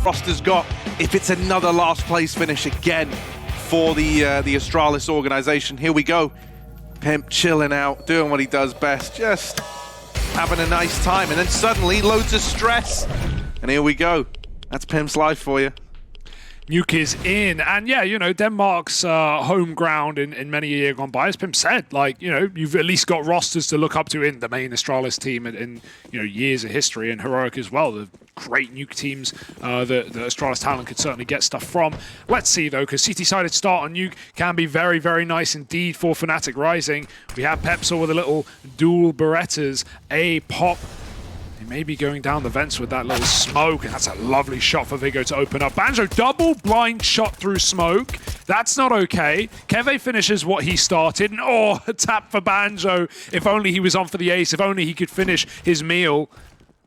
roster's got if it's another last place finish again for the Astralis organization. Here we go. Pimp chilling out, doing what he does best, just having a nice time, and then suddenly loads of stress. And here we go. That's Pimp's life for you. Nuke is in, and yeah, you know, Denmark's home ground in many a year gone by. As Pimp said, like, you know, you've at least got rosters to look up to in the main Astralis team in you know, years of history, and Heroic as well. The great Nuke teams that Astralis Talent could certainly get stuff from. Let's see though, because CT-sided start on Nuke can be very, very nice indeed for Fnatic Rising. We have Pepsol with a little dual Berettas, a pop. Maybe going down the vents with that little smoke, and that's a lovely shot for Viggo to open up. Banjo double blind shot through smoke. That's not okay. Keve finishes what he started, and oh, a tap for Banjo. If only he was on for the ace, if only he could finish his meal.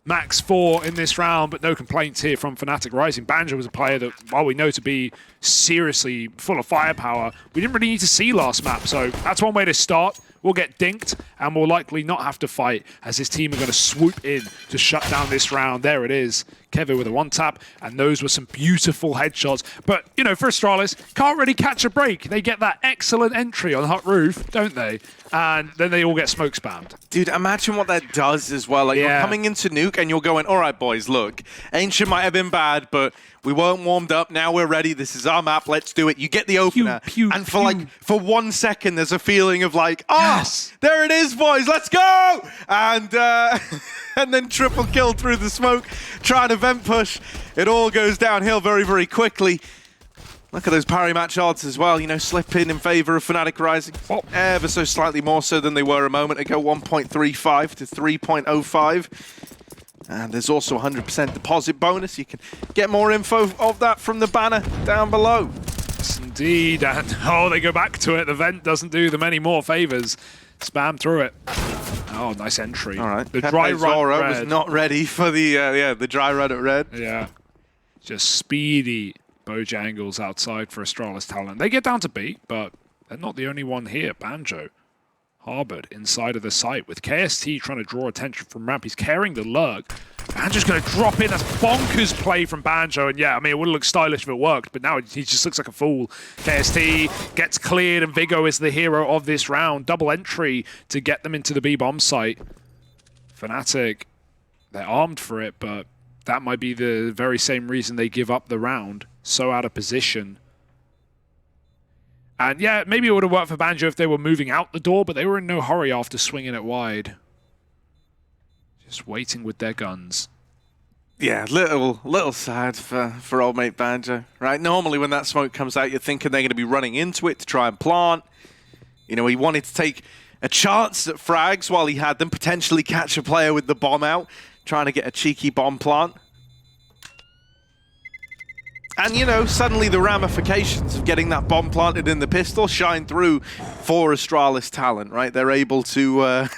Max 4 in this round, but no complaints here from Fnatic Rising. Banjo was a player that, while we know to be seriously full of firepower, we didn't really need to see last map, so that's one way to start. We'll get dinked, and we'll likely not have to fight, as his team are going to swoop in to shut down this round. There it is. Keve with a one-tap, and those were some beautiful headshots. But, you know, for Astralis, can't really catch a break. They get that excellent entry on Hut Roof, don't they? And then they all get smoke spammed. Dude, imagine what that does as well. Like, you're coming into Nuke, and you're going, all right, boys, look, Ancient might have been bad, but we weren't warmed up. Now we're ready. This is our map. Let's do it. You get the opener. And for 1 second, there's a feeling of like, oh, yes, there it is, boys. Let's go. And and then triple kill through the smoke. Trying to vent push. It all goes downhill very, very quickly. Look at those parry match odds as well. You know, slip in favor of Fnatic Rising. Ever so slightly more so than they were a moment ago. 1.35 to 3.05. And there's also a 100% deposit bonus. You can get more info of that from the banner down below. Yes, indeed. And oh, they go back to it. The vent doesn't do them any more favors. Spam through it. Oh, nice entry. All right. The dry run was not ready for the dry run at red. Yeah. Just speedy Bojangles outside for Astralis Talent. They get down to B, but they're not the only one here. Banjo harbored inside of the site with KST trying to draw attention from ramp. He's carrying the lurk. Banjo's going to drop in. That's bonkers play from Banjo. And yeah, I mean, it would look stylish if it worked, but now he just looks like a fool. KST gets cleared, and Viggo is the hero of this round. Double entry to get them into the B-bomb site. Fnatic, they're armed for it, but that might be the very same reason they give up the round. So out of position. And yeah, maybe it would have worked for Banjo if they were moving out the door, but they were in no hurry after swinging it wide. Just waiting with their guns. Yeah, little sad for old mate Banjo, right? Normally when that smoke comes out, you're thinking they're going to be running into it to try and plant. You know, he wanted to take a chance at frags while he had them, potentially catch a player with the bomb out, trying to get a cheeky bomb plant. And, you know, suddenly the ramifications of getting that bomb planted in the pistol shine through for Astralis Talent, right? They're able to...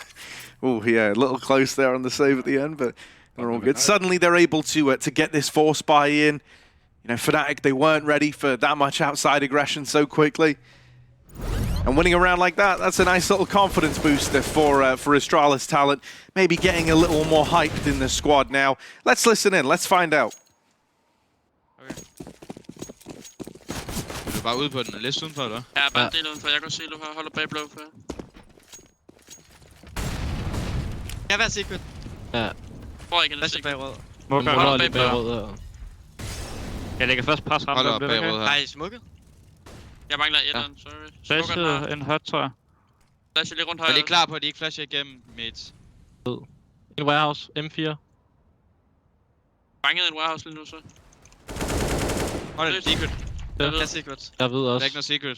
oh, yeah, a little close there on the save at the end, but they're all good. Suddenly they're able to get this force buy in. You know, Fnatic, they weren't ready for that much outside aggression so quickly. And winning a round like that, that's a nice little confidence booster for Astralis Talent. Maybe getting a little more hyped in the squad now. Let's listen in. Let's find out. Er du bare ude på den lidt udenfor, eller? Ja, bare del udenfor. Jeg kan se, du holder bag blå for. Jeg vil have secret. Ja. Hvor ikke en secret. Bag rød. Smukker. Holder bag rød. Jeg lægger først pres ramt. Holder bag rød her. Nej, smukker. Jeg mangler etteren, sorry. Flashet en hot, tror jeg. Flasher lige rundt højre. Er lige klar på, at de ikke flasher igennem midt? En warehouse, M4. Banget en warehouse lige nu, så. Hold det, secret. Jeg ved secret. Jeg ved også. Der er ikke noget secret.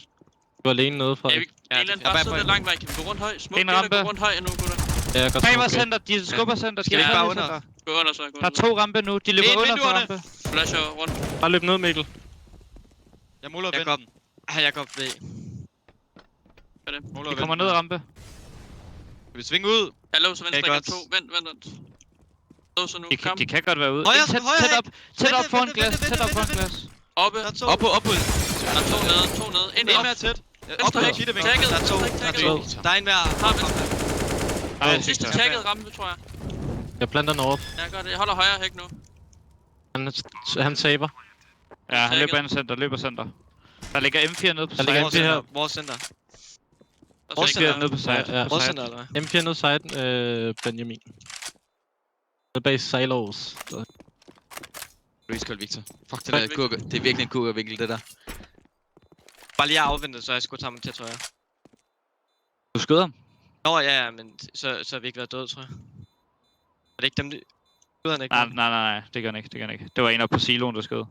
Du er alene nede fra. En eller anden bare sidder lidt langt væk. Kan vi gå rundt høj? Smuk det, gå rundt høj endnu, gutter. Ja, jeg går Bag center, de skubber center. Skal vi ikke bare under? Gå under så, gå under. Der er 2 rampe nu, de løber under for rampe. Flasher rundt. Bare løb ned, Mikkel. Jeg måler vinden. Jeg går ved. Vi kommer ned rampe. Skal vi svinge ud? Jeg låser venstre, 2. Vent. Låser nu, kom. De kan godt være ude. Tæt op foran glas, Oppe. Oppe. Der er 2 nede. Ind mere tæt. Venstre hæk. Tagget. Der er en hver. Sidste tagget ramme, tror jeg. Jeg planter north. Ja, gør det. Jeg holder højre hæk nu. Han saber. Ja, han løber center. Der ligger M4 nede på side. Vores center. M4 nede på side. Vores center, eller hvad? M4 nede side, Benjamin. Nede bag silos. Riskold, Victor. Fuck, det der kurker. Det er virkelig en kurkervinkel, det der. Bare lige afventet, så jeg skulle tage ham til, tror jeg. Du skyder ham? Nå ja, men så har vi ikke været døde, tror jeg. Er det ikke dem, skyder han ikke? Nej, det gør han ikke. Det var en oppe på siloen, der skød.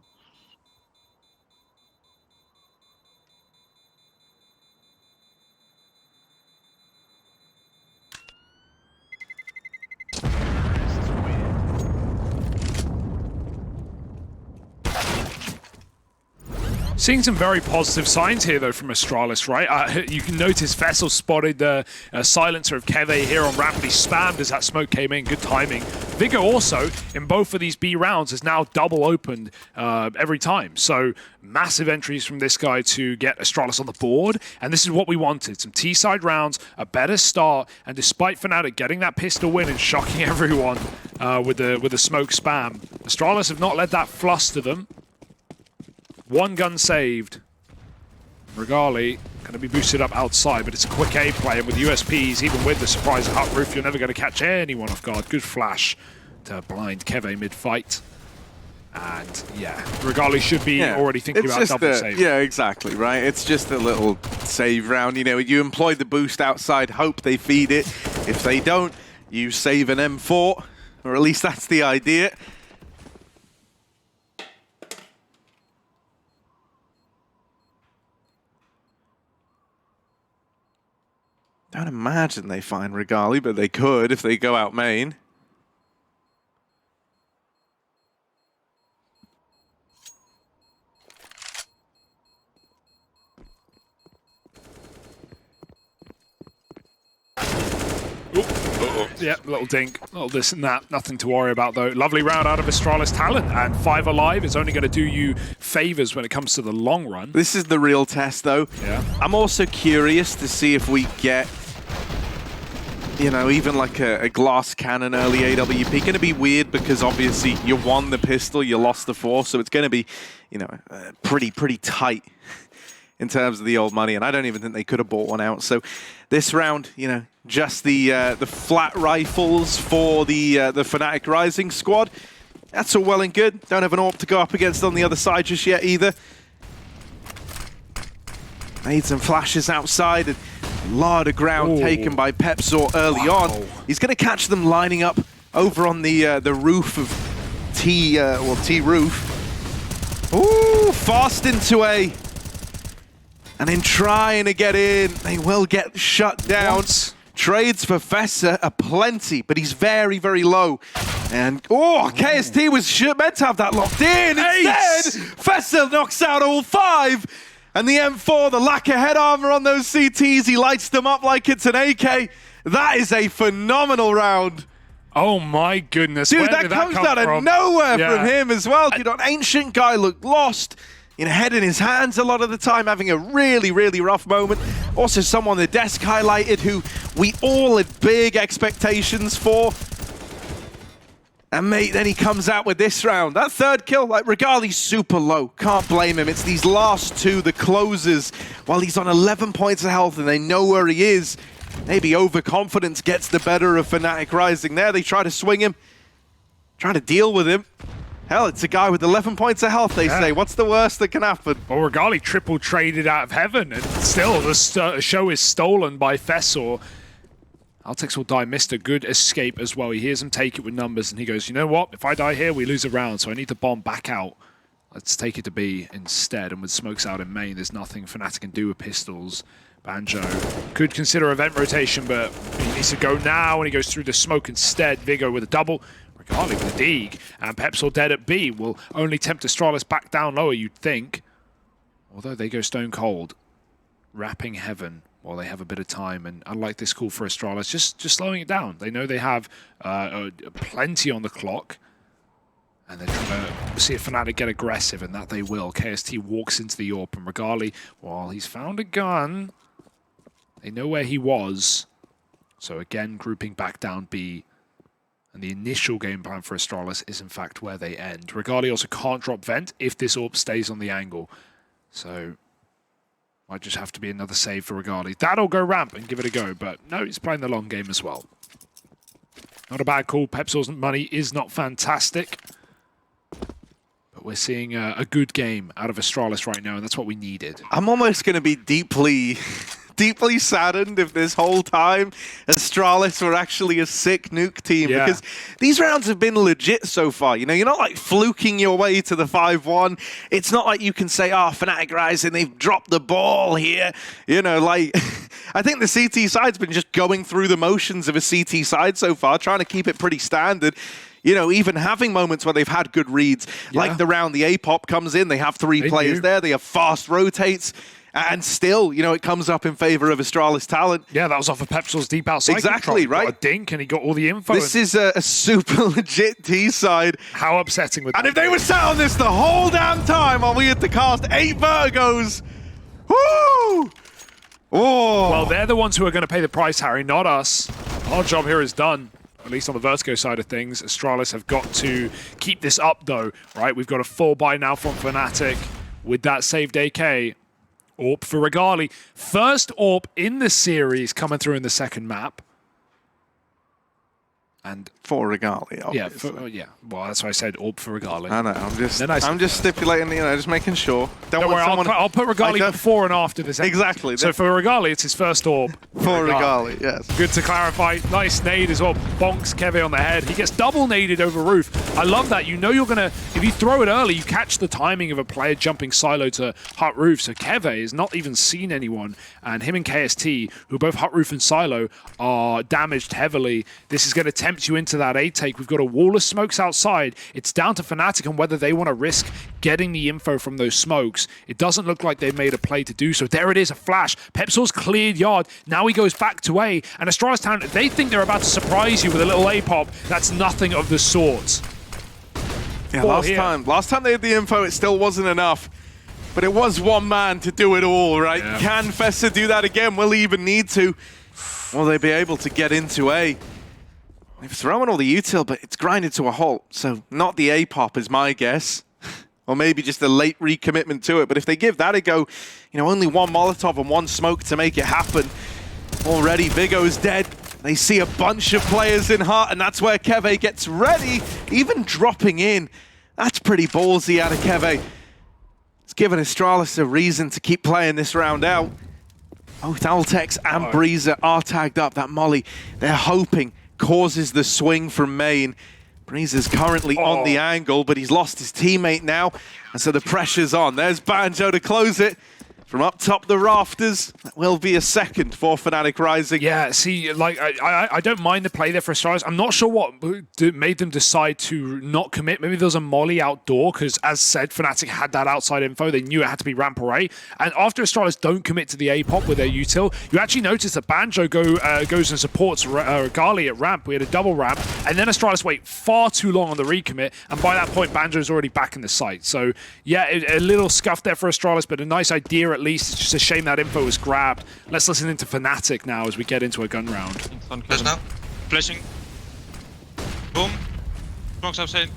Seeing some very positive signs here, though, from Astralis, right? You can notice Vessel spotted the silencer of Keve here on ramp, but he spammed as that smoke came in. Good timing. Viggo also, in both of these B rounds, has now double opened every time. So massive entries from this guy to get Astralis on the board. And this is what we wanted. Some T-side rounds, a better start. And despite Fnatic getting that pistol win and shocking everyone with the smoke spam, Astralis have not let that fluster them. One gun saved. Regali going to be boosted up outside, but it's a quick A play, and with USPs, even with the surprise hut roof, you're never going to catch anyone off guard. Good flash to blind Keve mid-fight. And yeah, Regali should be already thinking about double save. Yeah, exactly, right? It's just a little save round. You know, you employ the boost outside, hope they feed it. If they don't, you save an M4, or at least that's the idea. Don't imagine they find Regali, but they could if they go out main. Yeah, little dink, little this and that. Nothing to worry about, though. Lovely round out of Astralis Talent, and 5 alive is only going to do you favors when it comes to the long run. This is the real test, though. Yeah. I'm also curious to see if we get, you know, even like a glass cannon early AWP. Going to be weird because obviously you won the pistol, you lost the 4, so it's going to be, you know, pretty tight in terms of the old money, and I don't even think they could have bought one out. So this round, you know, just the flat rifles for the Fnatic Rising squad. That's all well and good. Don't have an AWP to go up against on the other side just yet either. Made some flashes outside, and a lot of ground taken by Pepsor early on. He's going to catch them lining up over on the roof of T roof. Ooh, fast into A. And in trying to get in, they will get shut down. What? Trades for Fessa are plenty, but he's very, very low. And, KST was meant to have that locked in. Instead, Fessa knocks out all 5. And the M4, the lack of head armor on those CTs, he lights them up like it's an AK. That is a phenomenal round. Oh my goodness. Dude, that comes out of nowhere from him as well. Dude, an ancient guy looked lost. You know, head in his hands a lot of the time, having a really, really rough moment. Also someone the desk highlighted who we all had big expectations for. And mate, then he comes out with this round. That third kill, like Regali's super low. Can't blame him. It's these last 2, the closers, while he's on 11 points of health and they know where he is. Maybe overconfidence gets the better of Fnatic Rising there. They try to swing him, try to deal with him. Hell, it's a guy with 11 points of health, they say. What's the worst that can happen? Well, Regali triple traded out of heaven, and still the show is stolen by Fessor. Altix will die, missed a good escape as well. He hears him take it with numbers, and he goes, you know what? If I die here, we lose a round, so I need the bomb back out. Let's take it to B instead. And with smokes out in main, there's nothing Fnatic can do with pistols. Banjo could consider event rotation, but he needs to go now, and he goes through the smoke instead. Viggo with a double. Regali with a dig, and Pepsor dead at B will only tempt Astralis back down lower, you'd think. Although they go stone cold, wrapping heaven while they have a bit of time. And unlike this call for Astralis, just slowing it down. They know they have plenty on the clock, and they're trying to see if Fnatic get aggressive, and that they will. KST walks into the AWP, and Regali, well, he's found a gun. They know where he was. So again, grouping back down B. And the initial game plan for Astralis is in fact where they end. Regali also can't drop Vent if this AWP stays on the angle. So might just have to be another save for Regali. That'll go ramp and give it a go, but no, he's playing the long game as well. Not a bad call. Pepsil's money is not fantastic. But we're seeing a good game out of Astralis right now, and that's what we needed. I'm almost going to be deeply saddened if this whole time Astralis were actually a sick nuke team, because these rounds have been legit so far. You know, you're not like fluking your way to the 5-1. It's not like you can say, oh, Fnatic Rising, they've dropped the ball here. You know, like, I think the CT side's been just going through the motions of a CT side so far, trying to keep it pretty standard. You know, even having moments where they've had good reads, like the round the A-pop comes in, they have three players there, they have fast rotates, and still, you know, it comes up in favor of Astralis Talent. Yeah, that was off of Pepsil's deep outside Exactly, control. right? Got a dink, and he got all the info. This is a super legit T side. How upsetting with that. And if they were sat on this the whole damn time while we had to cast 8 Vertigos, woo! Oh. Well, they're the ones who are going to pay the price, Harry, not us. Our job here is done. At least on the Vertigo side of things. Astralis have got to keep this up, though, right? We've got a full buy now from Fnatic with that saved AK. AWP for Regali. First AWP in the series coming through in the second map. And for Regali, obviously. yeah. Well, that's why I said AWP for Regali. I know. I'm just stipulating, you know, just making sure. Don't worry, I'll put Regali before and after this. Exactly. So for Regali, it's his first AWP. For Regali, yes. Good to clarify. Nice nade as well. Bonks Keve on the head. He gets double naded over roof. I love that. You know you're going to, if you throw it early, you catch the timing of a player jumping silo to hut roof. So Keve has not even seen anyone. And him and KST, who both hut roof and silo, are damaged heavily. This is going to tempt you into that A take. We've got a wall of smokes outside. It's down to Fnatic on whether they want to risk getting the info from those smokes. It doesn't look like they've made a play to do so. There it is, a flash. Pepsil's cleared yard. Now he goes back to A. And Astralis Talent, they think they're about to surprise you with a little A-pop. That's nothing of the sort. Yeah, last time they had the info, it still wasn't enough. But it was one man to do it all, right? Yeah. Can Fessa do that again? Will he even need to? Will they be able to get into A? They've thrown all the util, but it's grinded to a halt. So not the A-pop is my guess. Or maybe just a late recommitment to it. But if they give that a go, you know, only one Molotov and one smoke to make it happen. Already Vigo's dead. They see a bunch of players in Heart, and that's where Keve gets ready, even dropping in. That's pretty ballsy out of Keve. It's given Astralis a reason to keep playing this round out. Both Altex and Breezer are tagged up. That molly, they're hoping, causes the swing from main. Breezer's currently on the angle, but he's lost his teammate now, and so the pressure's on. There's Banjo to close it. From up top the rafters, that will be a second for Fnatic Rising. Yeah, see, like, I don't mind the play there for Astralis. I'm not sure what made them decide to not commit. Maybe there was a molly outdoor, because as said, Fnatic had that outside info. They knew it had to be ramp array. And after Astralis don't commit to the A-pop with their util, you actually notice that Banjo goes and supports Regali at ramp. We had a double ramp, and then Astralis wait far too long on the recommit, and by that point, Banjo's already back in the site. So, yeah, a little scuff there for Astralis, but a nice idea at least. It's just a shame that info was grabbed. Let's listen into Fnatic now as we get into a gun round. Flash now. Flashing. Boom. Smokes outside.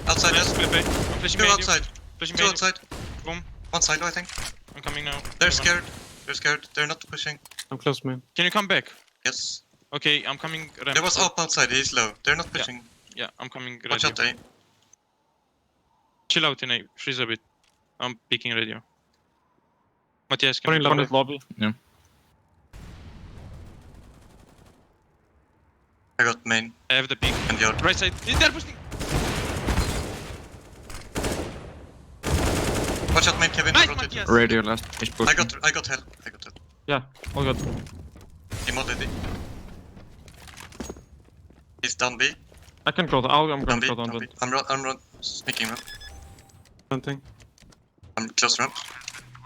Outside, yes. Flashing two outside. Flashing two outside. Boom. One side, I think. I'm coming now. They're scared. They're scared. They're not pushing. I'm close, man. Can you come back? Yes. Okay, I'm coming. Ramp. There was up outside. He's low. They're not pushing. Yeah, I'm coming. Watch out, A. Chill out in A. Freeze a bit. I'm peeking radio. Matthias, can you come lobby? Yeah. I got main. I have the peek. And the right side. They're pushing. Watch out, main, Kevin. Nice, Matthias. Radio last. I got hell. Yeah, all good. He modded it. He's down B. I can close. I'm Down going to B. close on Down B. I'm sneaking ramp. Something. I'm close ramp.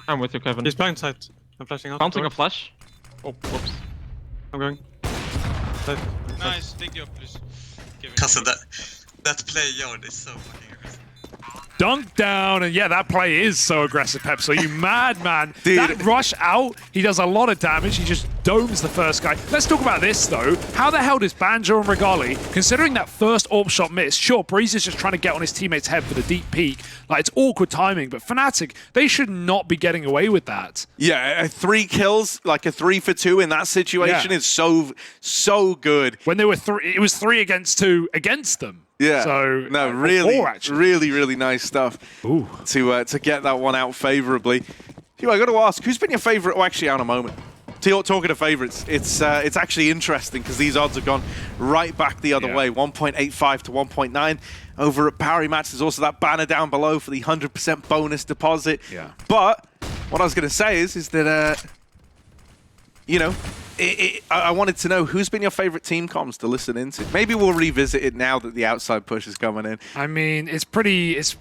I'm with you, Kevin. He's blind side. I'm flashing out. Bouncing a flash. Oh, whoops. I'm going. Side. Nice, take the up, please. Because of that play yard is so fucking aggressive. Dunk down, and yeah, that play is so aggressive, Pep. So you mad, man. Dude. That rush out, he does a lot of damage. He just domes the first guy. Let's talk about this, though. How the hell does Banjo and Regali, considering that first AWP shot miss, sure, Breeze is just trying to get on his teammate's head for the deep peek. Like, it's awkward timing, but Fnatic, they should not be getting away with that. Yeah, 3 kills, like a 3 for 2 in that situation is so good. When they were 3, it was 3 against 2 against them. Yeah, so no, really nice stuff. Ooh. To get that one out favorably. Hugh, I got to ask, who's been your favorite? Oh, actually, out a moment. Talking of favorites, it's actually interesting because these odds have gone right back the other way. 1.85 to 1.9 over at Parry Match. There's also that banner down below for the 100% bonus deposit. Yeah. But what I was going to say is that you know, I wanted to know who's been your favorite team comms to listen into. Maybe we'll revisit it now that the outside push is coming in. I mean, it's pretty safe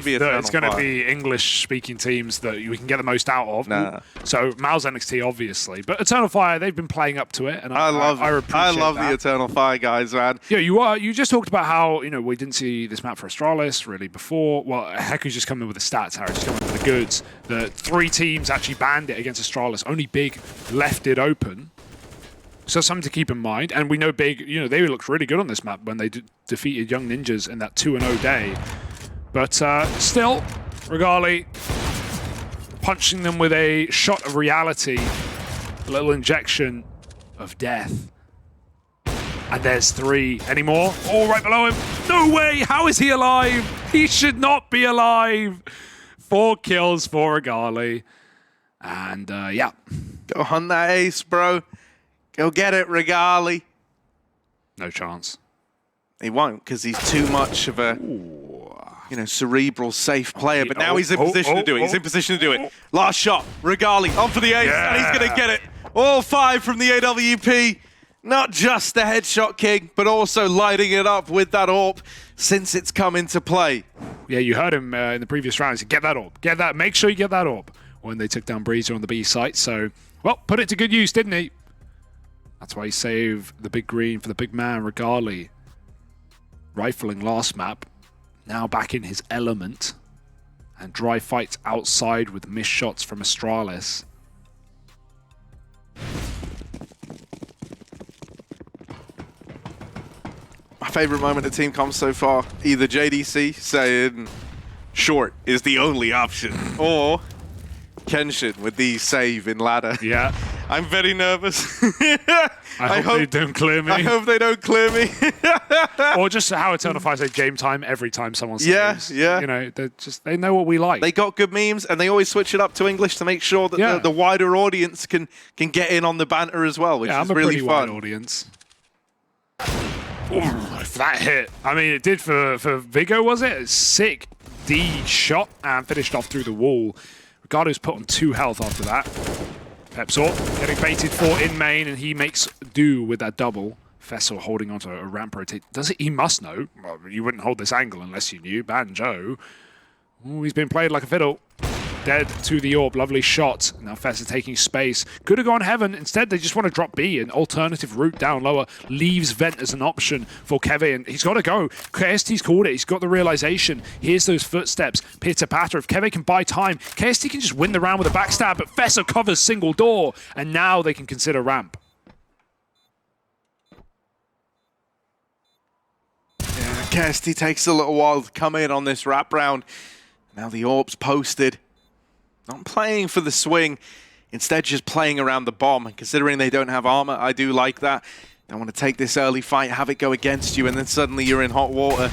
that it's going to be English-speaking teams that we can get the most out of. Nah. So Mal's NXT, obviously, but Eternal Fire, they've been playing up to it, and I love the Eternal Fire guys, man. Yeah, you just talked about how we didn't see this map for Astralis really before. Well, Heku's just coming with the stats, Harry, just coming with the goods. The 3 teams actually banned it against Astralis. Only Big left it open. So something to keep in mind, and we know Big, they looked really good on this map when they defeated Young Ninjas in that 2-0 day. But still, Regali punching them with a shot of reality, a little injection of death. And there's 3. Any more? Oh, right below him. No way! How is he alive? He should not be alive! 4 kills for Regali. And yeah. Go hunt that ace, bro. Go get it, Regali. No chance. He won't, because he's too much of a, cerebral, safe player. But now he's in position to do it. He's in position to do it. Last shot, Regali on for the ace, and he's going to get it. All 5 from the AWP. Not just the headshot king, but also lighting it up with that AWP since it's come into play. Yeah, you heard him in the previous round. He said, get that AWP. Get that. Make sure you get that AWP when they took down Breezer on the B site. So, well, put it to good use, didn't he? That's why he saved the big green for the big man, Regali. Rifling last map. Now back in his element. And dry fights outside with missed shots from Astralis. My favorite moment of team comms so far, either JDC saying short is the only option, or Kenshin with the save in ladder. Yeah. I'm very nervous. I hope they don't clear me. I hope they don't clear me. Or just how Eternal Fire say game time every time someone saves. Yeah. They know what we like. They got good memes, and they always switch it up to English to make sure that the wider audience can get in on the banter as well, which is really fun. Wide audience. Ooh, if that hit. I mean, it did for Vigo, was it? A sick D shot and finished off through the wall. Ricardo's put on 2 health after that. Pepsor getting baited for in main, and he makes do with that double. Fessel holding onto a ramp rotate. Does it? He must know. Well, you wouldn't hold this angle unless you knew. Banjo. Ooh, he's been played like a fiddle. Dead to the AWP. Lovely shot. Now Fessel taking space. Could have gone heaven. Instead, they just want to drop B. An alternative route down lower. Leaves vent as an option for Kevin. He's got to go. KST's called it. He's got the realization. Here's those footsteps. Pitter-patter. If Kevin can buy time, KST can just win the round with a backstab, but Fessel covers single door, and now they can consider ramp. Yeah, KST takes a little while to come in on this wrap round. Now the AWP's posted. Not playing for the swing, instead just playing around the bomb. And considering they don't have armor, I do like that. They want to take this early fight, have it go against you, and then suddenly you're in hot water.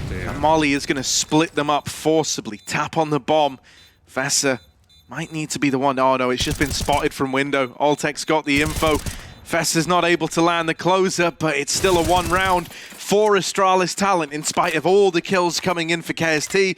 And Molly is going to split them up forcibly. Tap on the bomb. Fessa might need to be the one. Oh no, it's just been spotted from window. Altec's got the info. Fessa's not able to land the closer, but it's still a 1 round for Astralis Talent, in spite of all the kills coming in for KST.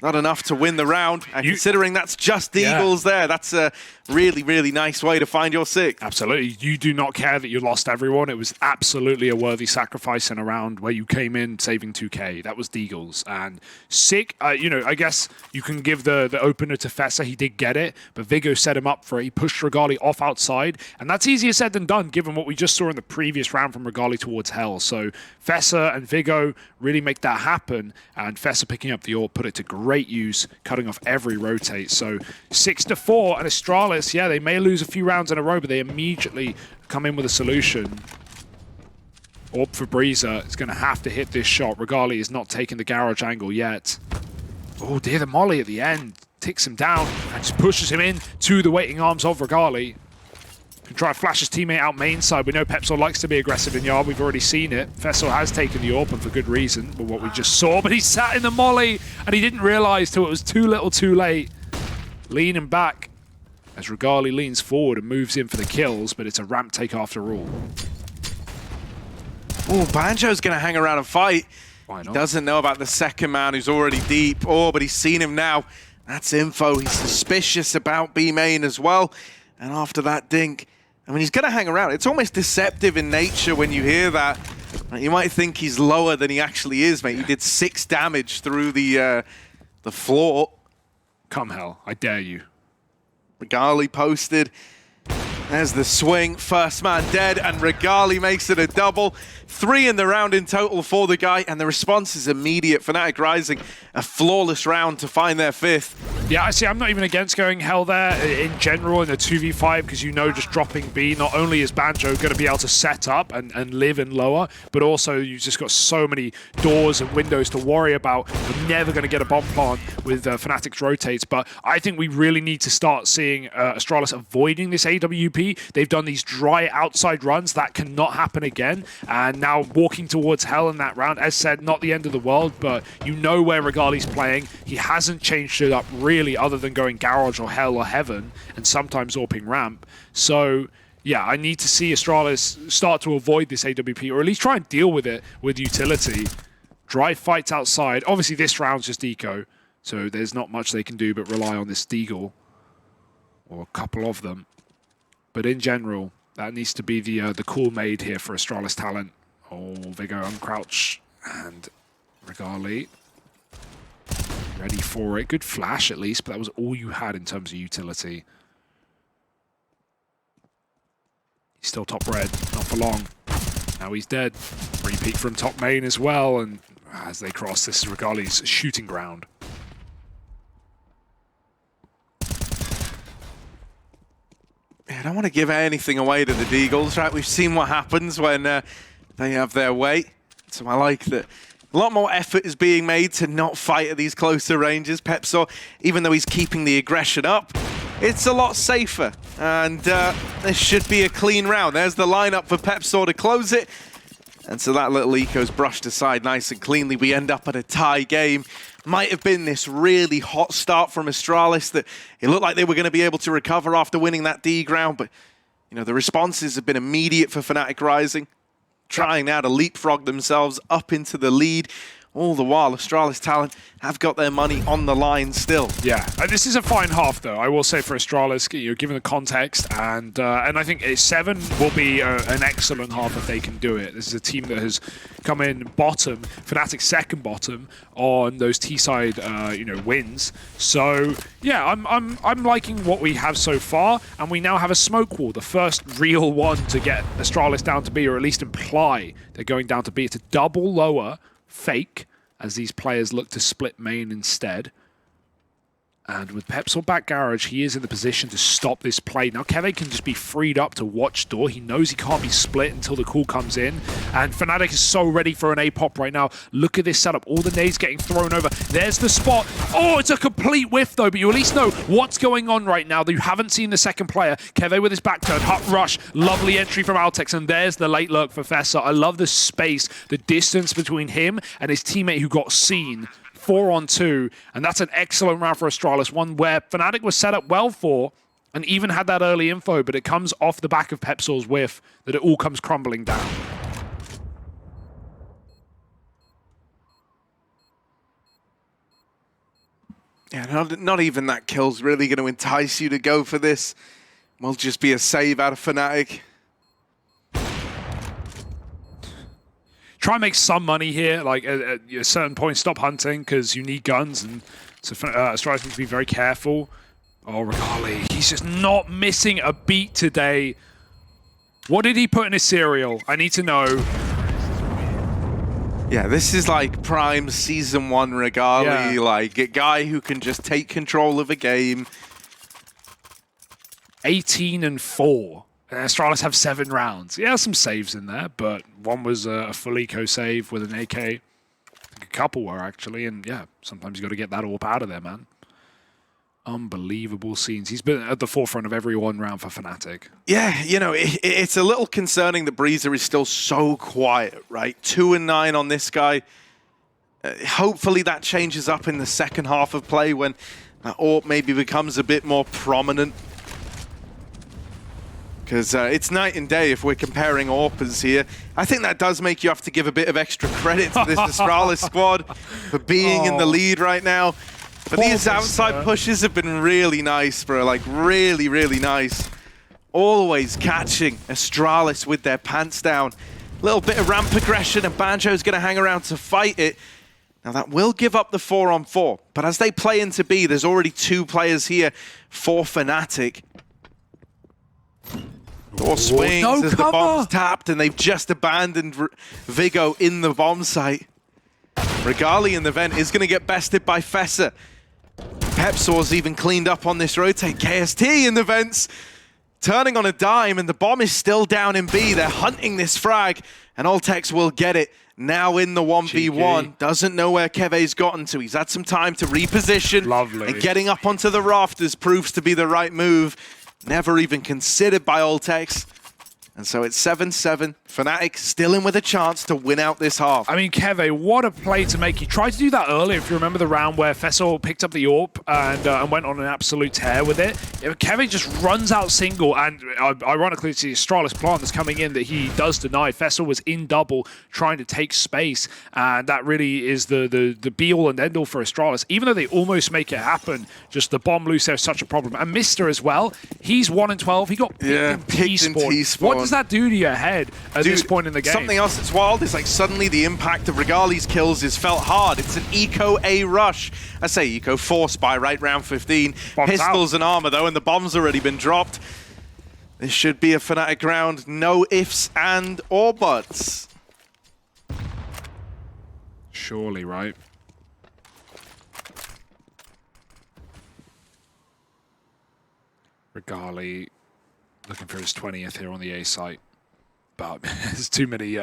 Not enough to win the round, and considering that's just the Eagles there, that's a really, really nice way to find your 6. Absolutely. You do not care that you lost everyone. It was absolutely a worthy sacrifice in a round where you came in saving 2k. That was Deagles. And sick, I guess you can give the opener to Fessa. He did get it, but Vigo set him up for it. He pushed Regali off outside, and that's easier said than done, given what we just saw in the previous round from Regali towards Hell. So Fessa and Vigo really make that happen, and Fessa picking up the AWP put it to great use, cutting off every rotate. So 6-4, and Astralis, yeah, they may lose a few rounds in a row, but they immediately come in with a solution. Orb for Breezer is going to have to hit this shot. Regali is not taking the garage angle yet. Oh dear, the molly at the end ticks him down and just pushes him in to the waiting arms of Regali. Can try to flash his teammate out main side. We know Pepsor likes to be aggressive in yard. We've already seen it. Fessor has taken the AWP, and for good reason, with what we just saw. But he sat in the molly, and he didn't realize till it was too little too late. Leaning back as Regali leans forward and moves in for the kills, but it's a ramp take after all. Oh, Banjo's going to hang around and fight. Why not? He doesn't know about the second man who's already deep. Oh, but he's seen him now. That's info. He's suspicious about B main as well. And after that dink, I mean, he's going to hang around. It's almost deceptive in nature when you hear that. You might think he's lower than he actually is, mate. He did 6 damage through the floor. Come hell, I dare you. Regali posted. There's the swing. First man dead, and Regali makes it a double. 3 in the round in total for the guy, and the response is immediate. Fnatic Rising, a flawless round to find their 5th. Yeah, I see. I'm not even against going hell there in general in the 2v5, because you know just dropping B, not only is Banjo going to be able to set up and live in lower, but also you've just got so many doors and windows to worry about. You're never going to get a bomb plant with Fnatic's rotates, but I think we really need to start seeing Astralis avoiding this AWP. They've done these dry outside runs. That cannot happen again, and now walking towards hell in that round. As said, not the end of the world, but you know where Regali's playing. He hasn't changed it up really, other than going garage or hell or heaven, and sometimes AWPing ramp. So yeah, I need to see Astralis start to avoid this AWP, or at least try and deal with it with utility. Drive fights outside. Obviously this round's just eco, so there's not much they can do but rely on this Deagle, or a couple of them. But in general, that needs to be the call made here for Astralis Talent. Oh, they go uncrouch, and Regali ready for it. Good flash at least, but that was all you had in terms of utility. He's still top red, not for long. Now he's dead. Repeat from top main as well, and as they cross, this is Regali's shooting ground. I don't want to give anything away to the Deagles, right? We've seen what happens when they have their way. So I like that a lot more effort is being made to not fight at these closer ranges. Pepsor, even though he's keeping the aggression up, it's a lot safer. And this should be a clean round. There's the lineup for Pepsor to close it. And so that little eco's brushed aside nice and cleanly. We end up at a tie game. Might have been this really hot start from Astralis that it looked like they were going to be able to recover after winning that D ground. But, you know, the responses have been immediate for Fnatic Rising, trying now to leapfrog themselves up into the lead. All the while, Astralis Talent have got their money on the line still. Yeah, this is a fine half, though, I will say, for Astralis, you know, given the context. And I think 7 will be an excellent half if they can do it. This is a team that has come in bottom, Fnatic's second bottom, on those T-side wins. So, yeah, I'm liking what we have so far. And we now have a smoke wall, the first real one to get Astralis down to B, or at least imply they're going down to B. It's a double lower fake, as these players look to split main instead. And with Pepsor back garage, he is in the position to stop this play. Now Keve can just be freed up to watch door. He knows he can't be split until the call comes in. And Fnatic is so ready for an A-pop right now. Look at this setup. All the nades getting thrown over. There's the spot. Oh, it's a complete whiff though, but you at least know what's going on right now. You haven't seen the second player. Keve with his back turn. Hut rush. Lovely entry from Altex. And there's the late lurk for Fessor. I love the space, the distance between him and his teammate who got seen. 4-on-2, and that's an excellent round for Astralis, one where Fnatic was set up well for, and even had that early info, but it comes off the back of Pepsor's whiff that it all comes crumbling down. Yeah, not even that kill's really going to entice you to go for this. Will just be a save out of Fnatic. Try and make some money here, like at a certain point, stop hunting because you need guns, and so Astralis needs to be very careful. Oh, Regali, he's just not missing a beat today. What did he put in his cereal? I need to know. Yeah, this is like prime Season 1 Regali, like a guy who can just take control of a game. 18-4. Astralis have 7 rounds. Yeah, some saves in there, but one was a full eco save with an AK. A couple were actually, and yeah, sometimes you got to get that AWP out of there, man. Unbelievable scenes. He's been at the forefront of every 1 round for Fnatic. Yeah, you know, it's a little concerning that Breezer is still so quiet, right? 2-9 on this guy. Hopefully that changes up in the second half of play when AWP maybe becomes a bit more prominent. Because it's night and day if we're comparing AWPers here. I think that does make you have to give a bit of extra credit to this Astralis squad for being in the lead right now. But these outside pushes have been really nice, bro. Like, really, really nice. Always catching Astralis with their pants down. A little bit of ramp aggression, and Banjo's going to hang around to fight it. Now, that will give up the 4-on-4. But as they play into B, there's already 2 players here for Fnatic. Door swings as the bomb's tapped, and they've just abandoned Vigo in the bomb site. Regali in the vent is going to get bested by Fessa. Pepsaw's even cleaned up on this rotate. KST in the vents, turning on a dime, and the bomb is still down in B. They're hunting this frag, and Oltex will get it. Now in the 1v1. Doesn't know where Keve's gotten to. He's had some time to reposition. Lovely. And getting up onto the rafters proves to be the right move. Never even considered by Oltex. And so it's 7-7. Fnatic still in with a chance to win out this half. I mean, Keve, what a play to make. He tried to do that earlier, if you remember the round where Fessel picked up the AWP and went on an absolute tear with it. Keve just runs out single, and ironically, it's the Astralis plant that's coming in that he does deny. Fessel was in double, trying to take space, and that really is the be-all and end-all for Astralis. Even though they almost make it happen, just the bomb loose there is such a problem. And Mister as well, he's 1-12. He got picked in T-spawn. What does that do to your head at this point in the game? Something else that's wild is like suddenly the impact of Regali's kills is felt hard. It's an Eco A rush. I say Eco forced by right round 15. Bombs Pistols out. and armor though, and the bomb's already been dropped. This should be a Fnatic round. No ifs and or buts. Surely, right? Regali looking for his 20th here on the A site. But there's too many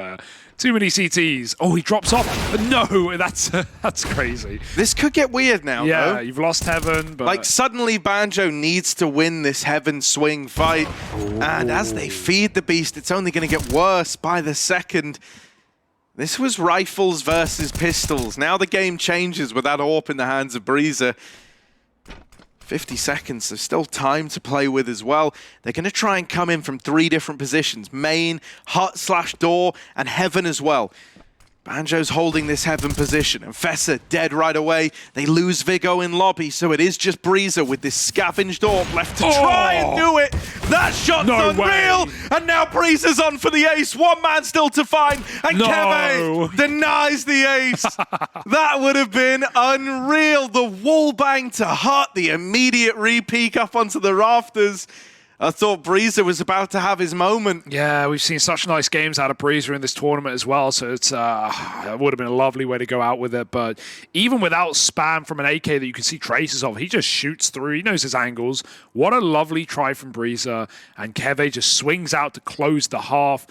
CTs. Oh, he drops off. No, that's crazy. This could get weird now, yeah, though. You've lost Heaven, but... Like, suddenly Banjo needs to win this Heaven swing fight. Ooh. And as they feed the beast, it's only going to get worse by the second. This was rifles versus pistols. Now the game changes with that AWP in the hands of Breezer. 50 seconds, there's still time to play with as well. They're going to try and come in from 3 different positions. Main, hut/door, and Heaven as well. Banjo's holding this Heaven position, and Fessa dead right away. They lose Vigo in lobby, so it is just Breezer with this scavenged AWP left to try and do it. That shot's unreal, and now Breezer's on for the ace. 1 man still to find, and Keve denies the ace. That would have been unreal. The wall bang to Hut, the immediate re-peek up onto the rafters. I thought Breezer was about to have his moment. Yeah, we've seen such nice games out of Breezer in this tournament as well, so it's it would have been a lovely way to go out with it. But even without spam from an AK that you can see traces of, he just shoots through. He knows his angles. What a lovely try from Breezer, and Keve just swings out to close the half.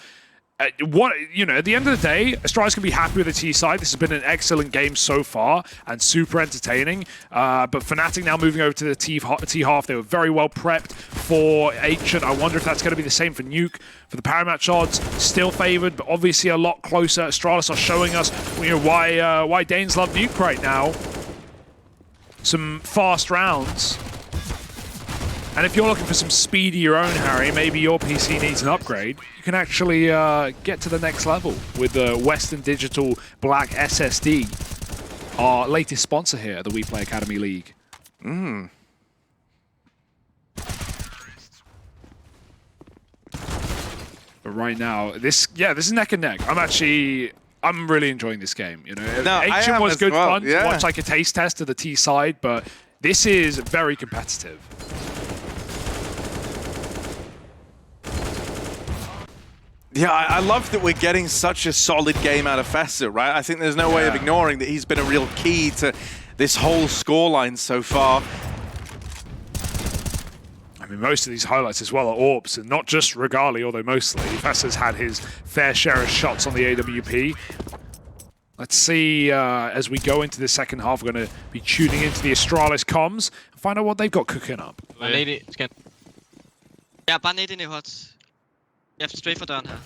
At the end of the day, Astralis can be happy with the T side. This has been an excellent game so far and super entertaining. But Fnatic now moving over to the T half. They were very well prepped for Ancient. I wonder if that's going to be the same for Nuke. For the power match odds, still favored, but obviously a lot closer. Astralis are showing us why Danes love Nuke right now. Some fast rounds. And if you're looking for some speed of your own, Harry, maybe your PC needs an upgrade, you can actually get to the next level with the Western Digital Black SSD, our latest sponsor here at the WePlay Academy League. But right now, this is neck and neck. I'm really enjoying this game. You know, Ancient was good fun to watch, like a taste test of the T side, but this is very competitive. Yeah, I love that we're getting such a solid game out of Fessa, right? I think there's no way of ignoring that he's been a real key to this whole scoreline so far. I mean, most of these highlights as well are AWPs, and not just Regali, although mostly. Fessa's had his fair share of shots on the AWP. Let's see, as we go into the second half, we're going to be tuning into the Astralis comms and find out what they've got cooking up. Jeg er bare net ind i hot. Jeg er straight for døren her.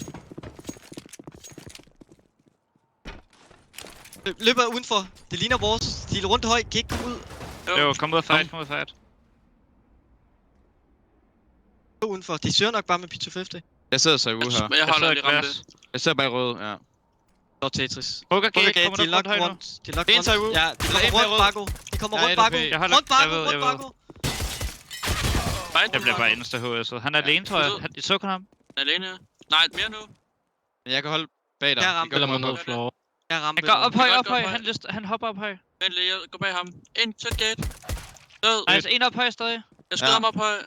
Løber udenfor. Det ligner vores. De er rundt høj. Kan ikke komme ud. Jo, kom ud af fight, kom ud af fight. Udenfor. De søger nok bare med P250. Jeg sidder så i uge her. Jeg holder lige ramt det. Jeg sidder bare i rød, ja. Så Tetris. Poker gate, kommer de er nok rundt. De er nok rundt. Ja, de kommer rundt Bago. De kommer rundt Bago. Rundt Bago. Jeg bliver bare insta-HS. Han er alene, tror jeg. I så kun ham. Alene? Nej, mere nu. Men jeg kan holde bag dig. Jeg ramte eller mod floor. Jeg ramte. Han går op høj. Han hopper op høj. Vent lige, jeg går bag ham. Ind, sæt gate. Død. Altså, en op høj stadig. Jeg skyder ham op høj.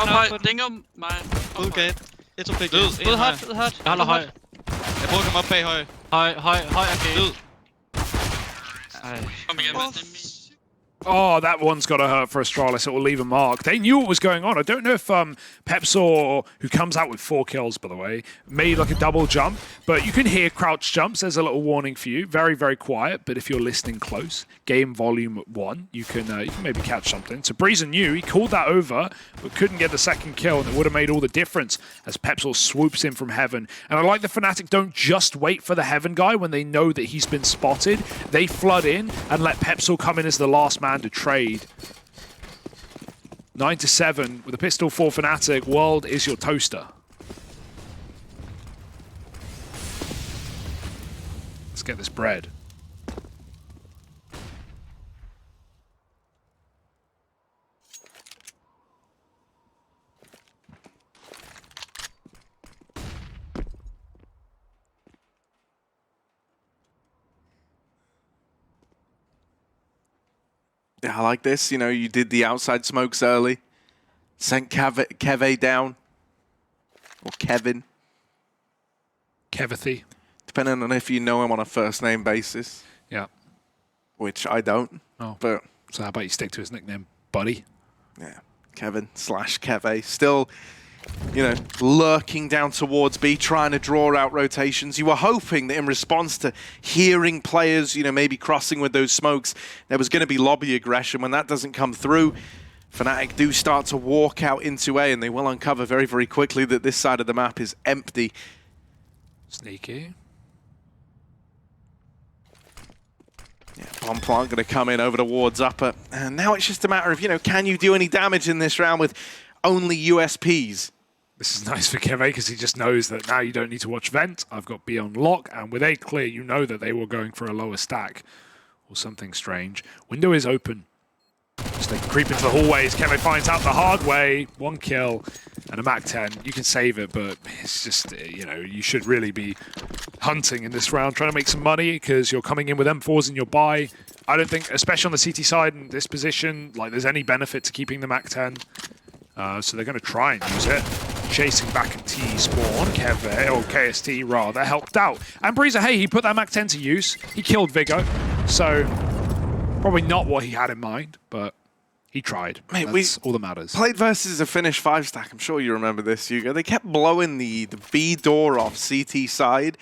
Op høj, dinger mig. Ud gate. Jeg tror begge. Ud hot. Jeg holder høj. Jeg prøver at komme op bag høj. Høj, okay. Død. Kom igen, mand. Det er min. Oh, that one's got to hurt for Astralis. It will leave a mark. They knew what was going on. I don't know if Pepsor, who comes out with 4 kills, by the way, made like a double jump, but you can hear crouch jumps. There's a little warning for you. Very, very quiet, but if you're listening close, game volume 1, you can maybe catch something. So Breezer knew. He called that over, but couldn't get the second kill, and it would have made all the difference as Pepsor swoops in from Heaven. And I like the Fnatic don't just wait for the Heaven guy when they know that he's been spotted. They flood in and let Pepsor come in as the last man to trade. 9-7 with a pistol for Fnatic. World is your toaster. Let's get this bread. Yeah, I like this. You know, you did the outside smokes early. Sent Keve down. Or Kevin. Kevathy. Depending on if you know him on a first name basis. Yeah. Which I don't. Oh. But So how about you stick to his nickname, buddy? yeah, Kevin/Keve. Still, you know, lurking down towards B, trying to draw out rotations. You were hoping that in response to hearing players, you know, maybe crossing with those smokes, there was going to be lobby aggression. When that doesn't come through, Fnatic do start to walk out into A, and they will uncover very, very quickly that this side of the map is empty. Sneaky. Yeah, bomb plant going to come in over towards upper. And now it's just a matter of, you know, can you do any damage in this round with only USPs? This is nice for Keve because he just knows that now you don't need to watch Vent. I've got B on lock, and with A clear, you know that they were going for a lower stack or something strange. Window is open. Just they creep into the hallways. Keve finds out the hard way. 1 kill and a MAC-10. You can save it, but it's just, you know, you should really be hunting in this round, trying to make some money because you're coming in with M4s in your buy. I don't think, especially on the CT side in this position, like there's any benefit to keeping the MAC-10. So they're going to try and use it. Chasing back in T-spawn. Keve, or KST rather, helped out. And Breezer, hey, he put that MAC-10 to use. He killed Vigo. So probably not what he had in mind, but he tried. Mate, that's all that matters. Played versus a Finnish 5-stack. I'm sure you remember this, Hugo. They kept blowing the B door off CT side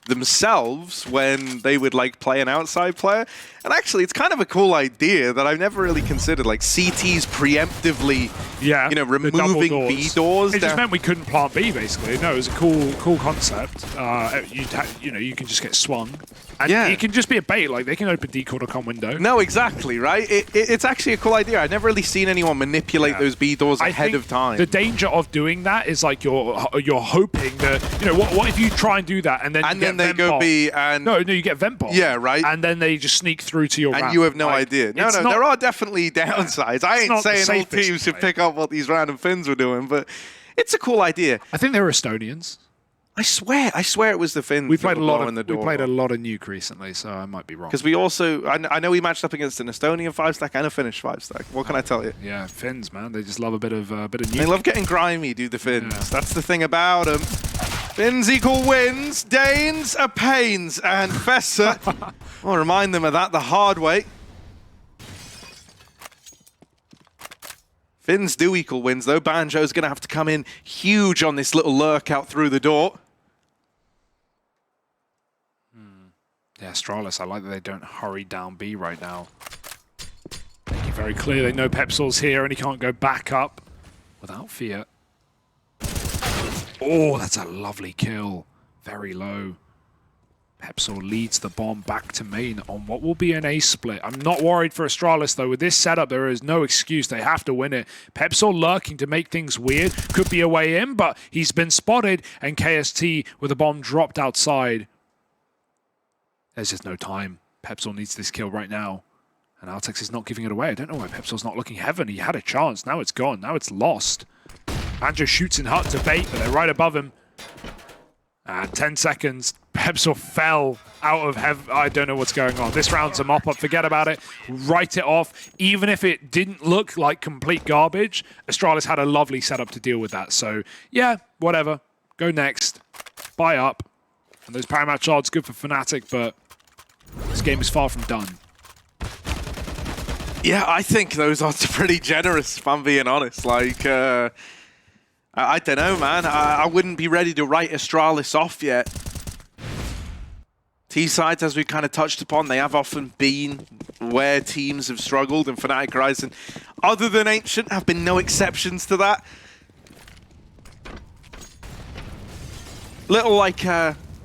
themselves when they would like play an outside player. And actually, it's kind of a cool idea that I've never really considered, like CTs preemptively, you know, removing B doors. It just meant we couldn't plant B, basically. No, it was a cool concept. You know, you can just get swung. And it can just be a bait, like they can open decoy.com window. No, exactly, right? It's actually a cool idea. I've never really seen anyone manipulate those B doors ahead of time. The danger of doing that is like you're hoping that, you know, what if you try and do that and then they go B and... No, you get vent bomb. Yeah, right. And then they just sneak through to your ramp. And you have no idea. No, there are definitely downsides. I ain't saying all teams should pick up what these random Finns were doing, but it's a cool idea. I think they were Estonians. I swear it was the Finns. We played a lot of Nuke recently, so I might be wrong. Because we also, I know we matched up against an Estonian 5-stack and a Finnish 5-stack. What can I tell you? Yeah, Finns, man, they just love a bit of Nuke. They love getting grimy, do the Finns. Yeah. That's the thing about them. Finns equal wins, Danes are pains, and Fessa. I'll remind them of that the hard way. Finns do equal wins, though. Banjo's going to have to come in huge on this little lurk out through the door. Yeah, Astralis, I like that they don't hurry down B right now. Making it very clear they know Pepsol's here and he can't go back up without fear. Oh, that's a lovely kill. Very low. Pepsol leads the bomb back to main on what will be an A split. I'm not worried for Astralis, though. With this setup, there is no excuse. They have to win it. Pepsol lurking to make things weird. Could be a way in, but he's been spotted, and KST with a bomb dropped outside. There's just no time. Pepsol needs this kill right now. And Altex is not giving it away. I don't know why Pepsol's not looking heaven. He had a chance. Now it's gone. Now it's lost. Banjo shoots in hut to bait, but they're right above him. And 10 seconds. Pepsol fell out of heaven. I don't know what's going on. This round's a mop-up. Forget about it. Write it off. Even if it didn't look like complete garbage, Astralis had a lovely setup to deal with that. So, yeah, whatever. Go next. Buy up. And those Paramatch odds, good for Fnatic, but this game is far from done. Yeah, I think those odds are pretty generous, if I'm being honest. Like, I don't know, man. I wouldn't be ready to write Astralis off yet. T-sides, as we kind of touched upon, they have often been where teams have struggled, and Fnatic Rising, other than Ancient, have been no exceptions to that. Little like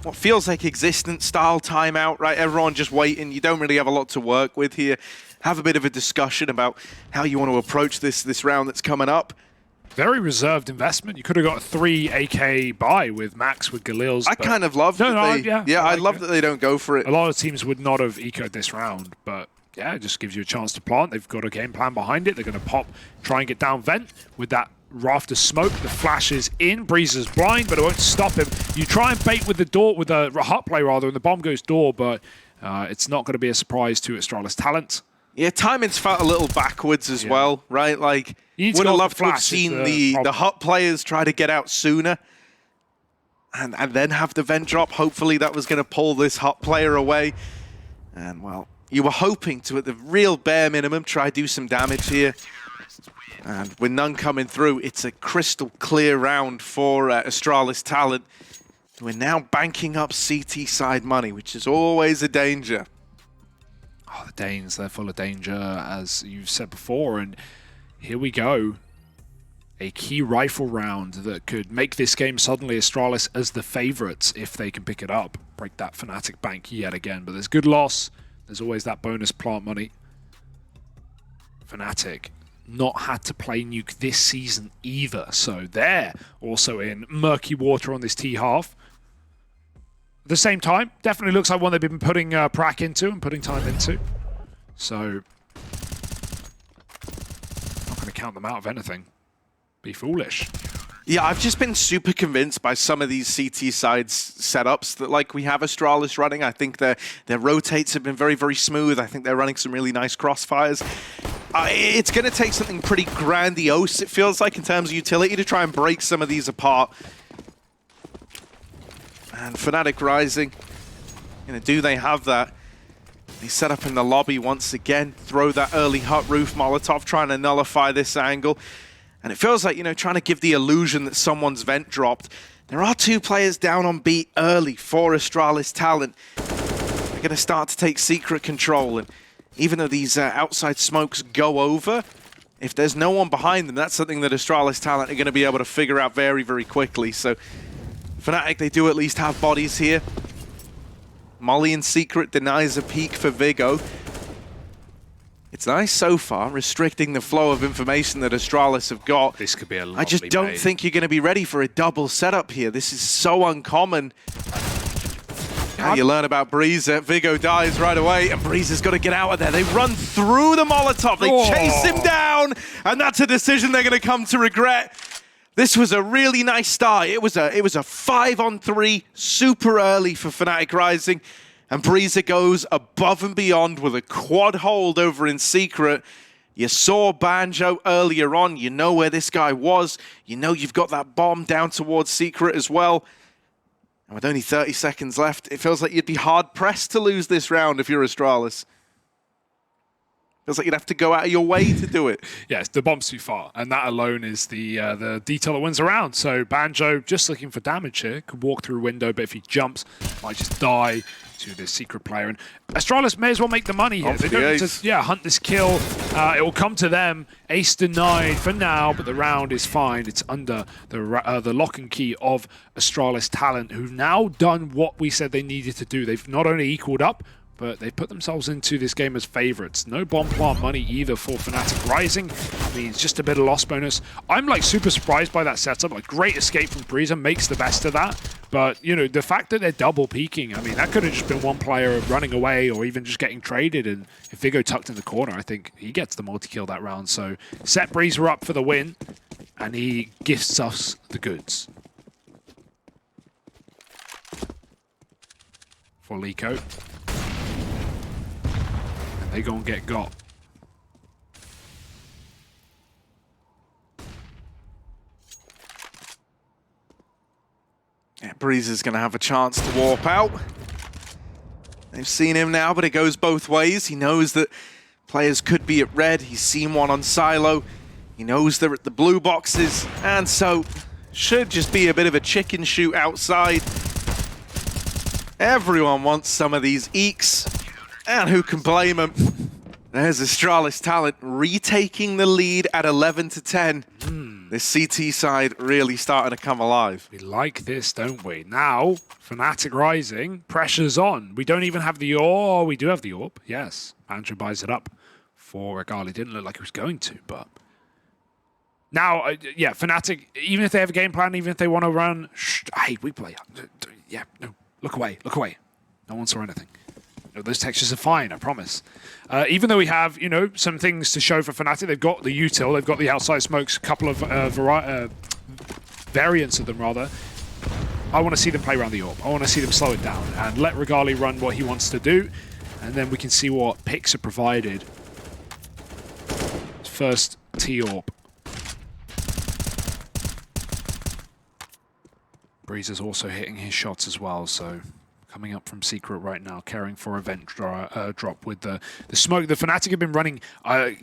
what feels like existence style timeout, right? Everyone just waiting. You don't really have a lot to work with here. Have a bit of a discussion about how you want to approach this round that's coming up. Very reserved investment. You could have got a 3 AK buy with Max, with Galil's. I kind of love that I love that they don't go for it. A lot of teams would not have ecoed this round, but yeah, it just gives you a chance to plant. They've got a game plan behind it. They're going to pop, try and get down vent with that raft of smoke. The flash is in. Breeze is blind, but it won't stop him. You try and bait with the door, with a hut play rather, and the bomb goes door, but it's not going to be a surprise to Astralis Talent. Yeah, timing's felt a little backwards as well, right? Like, would have loved to have seen the hut players try to get out sooner and then have the vent drop. Hopefully that was going to pull this hut player away. And, well, you were hoping to, at the real bare minimum, try to do some damage here. And with none coming through, it's a crystal clear round for Astralis Talent. We're now banking up CT side money, which is always a danger. Oh, the Danes, they're full of danger, as you've said before, and here we go. A key rifle round that could make this game suddenly Astralis as the favourites if they can pick it up. Break that Fnatic bank yet again, but there's good loss. There's always that bonus plant money. Fnatic not had to play Nuke this season either, so they're also in murky water on this T-half. At the same time, definitely looks like one they've been putting prac into and putting time into. So, not going to count them out of anything. Be foolish. Yeah, I've just been super convinced by some of these CT sides setups that, like, we have Astralis running. I think their rotates have been very, very smooth. I think they're running some really nice crossfires. It's going to take something pretty grandiose, it feels like, in terms of utility to try and break some of these apart. And Fnatic Rising, do they have that? They set up in the lobby once again, throw that early hut roof Molotov, trying to nullify this angle. And it feels like, trying to give the illusion that someone's vent dropped. There are 2 players down on B early for Astralis Talent. They're going to start to take secret control. And even though these outside smokes go over, if there's no one behind them, that's something that Astralis Talent are going to be able to figure out very, very quickly. So Fnatic, they do at least have bodies here. Molly in secret denies a peek for Vigo. It's nice so far, restricting the flow of information that Astralis have got. This could be a lovely I just don't think you're going to be ready for a double setup here. This is so uncommon. Now you learn about Breeze. Vigo dies right away, and Breeze has got to get out of there. They run through the Molotov. They chase him down, and that's a decision they're going to come to regret. This was a really nice start. It was a 5-on-3, super early for Fnatic Rising. And Breezer goes above and beyond with a quad hold over in secret. You saw Banjo earlier on. You know where this guy was. You know you've got that bomb down towards secret as well. And with only 30 seconds left, it feels like you'd be hard-pressed to lose this round if you're Astralis. Feels like you'd have to go out of your way to do it. Yes, the bomb's too far, and that alone is the detail that wins around. So Banjo, just looking for damage here, could walk through a window, but if he jumps, might just die to this secret player. And Astralis may as well make the money here. They don't just hunt this kill. It will come to them. Ace denied for now, but the round is fine. It's under the lock and key of Astralis Talent, who've now done what we said they needed to do. They've not only equaled up, but they put themselves into this game as favorites. No bomb plant money either for Fnatic Rising. I mean, it's just a bit of loss bonus. I'm like super surprised by that setup. Like, great escape from Breezer, makes the best of that. But, you know, the fact that they're double peeking, I mean, that could have just been one player running away or even just getting traded. And if Vigo tucked in the corner, I think he gets the multi-kill that round. So set Breezer up for the win, and he gifts us the goods. For Lico. They gonna get got. Yeah, Breezer's gonna have a chance to warp out. They've seen him now, but it goes both ways. He knows that players could be at red. He's seen one on Silo. He knows they're at the blue boxes, and so should just be a bit of a chicken shoot outside. Everyone wants some of these eeks. And who can blame him? There's Astralis Talent retaking the lead at 11-10. This CT side really starting to come alive. We like this, don't we? Now, Fnatic Rising, pressure's on. We don't even have the AWP. We do have the AWP, yes. Banjo buys it up for Regali. Didn't look like he was going to, but... Now, yeah, Fnatic, even if they have a game plan, even if they want to run... I hate WePlay. Yeah, no, look away, look away. No one saw anything. No, those textures are fine, I promise. Even though we have, you know, some things to show for Fnatic, they've got the util, they've got the outside smokes, a couple of variants of them, rather. I want to see them play around the AWP. I want to see them slow it down and let Regali run what he wants to do, and then we can see what picks are provided. First, T-AWP. Breezer's also hitting his shots as well, so... Coming up from secret right now, caring for event drop with the smoke. The Fnatic have been running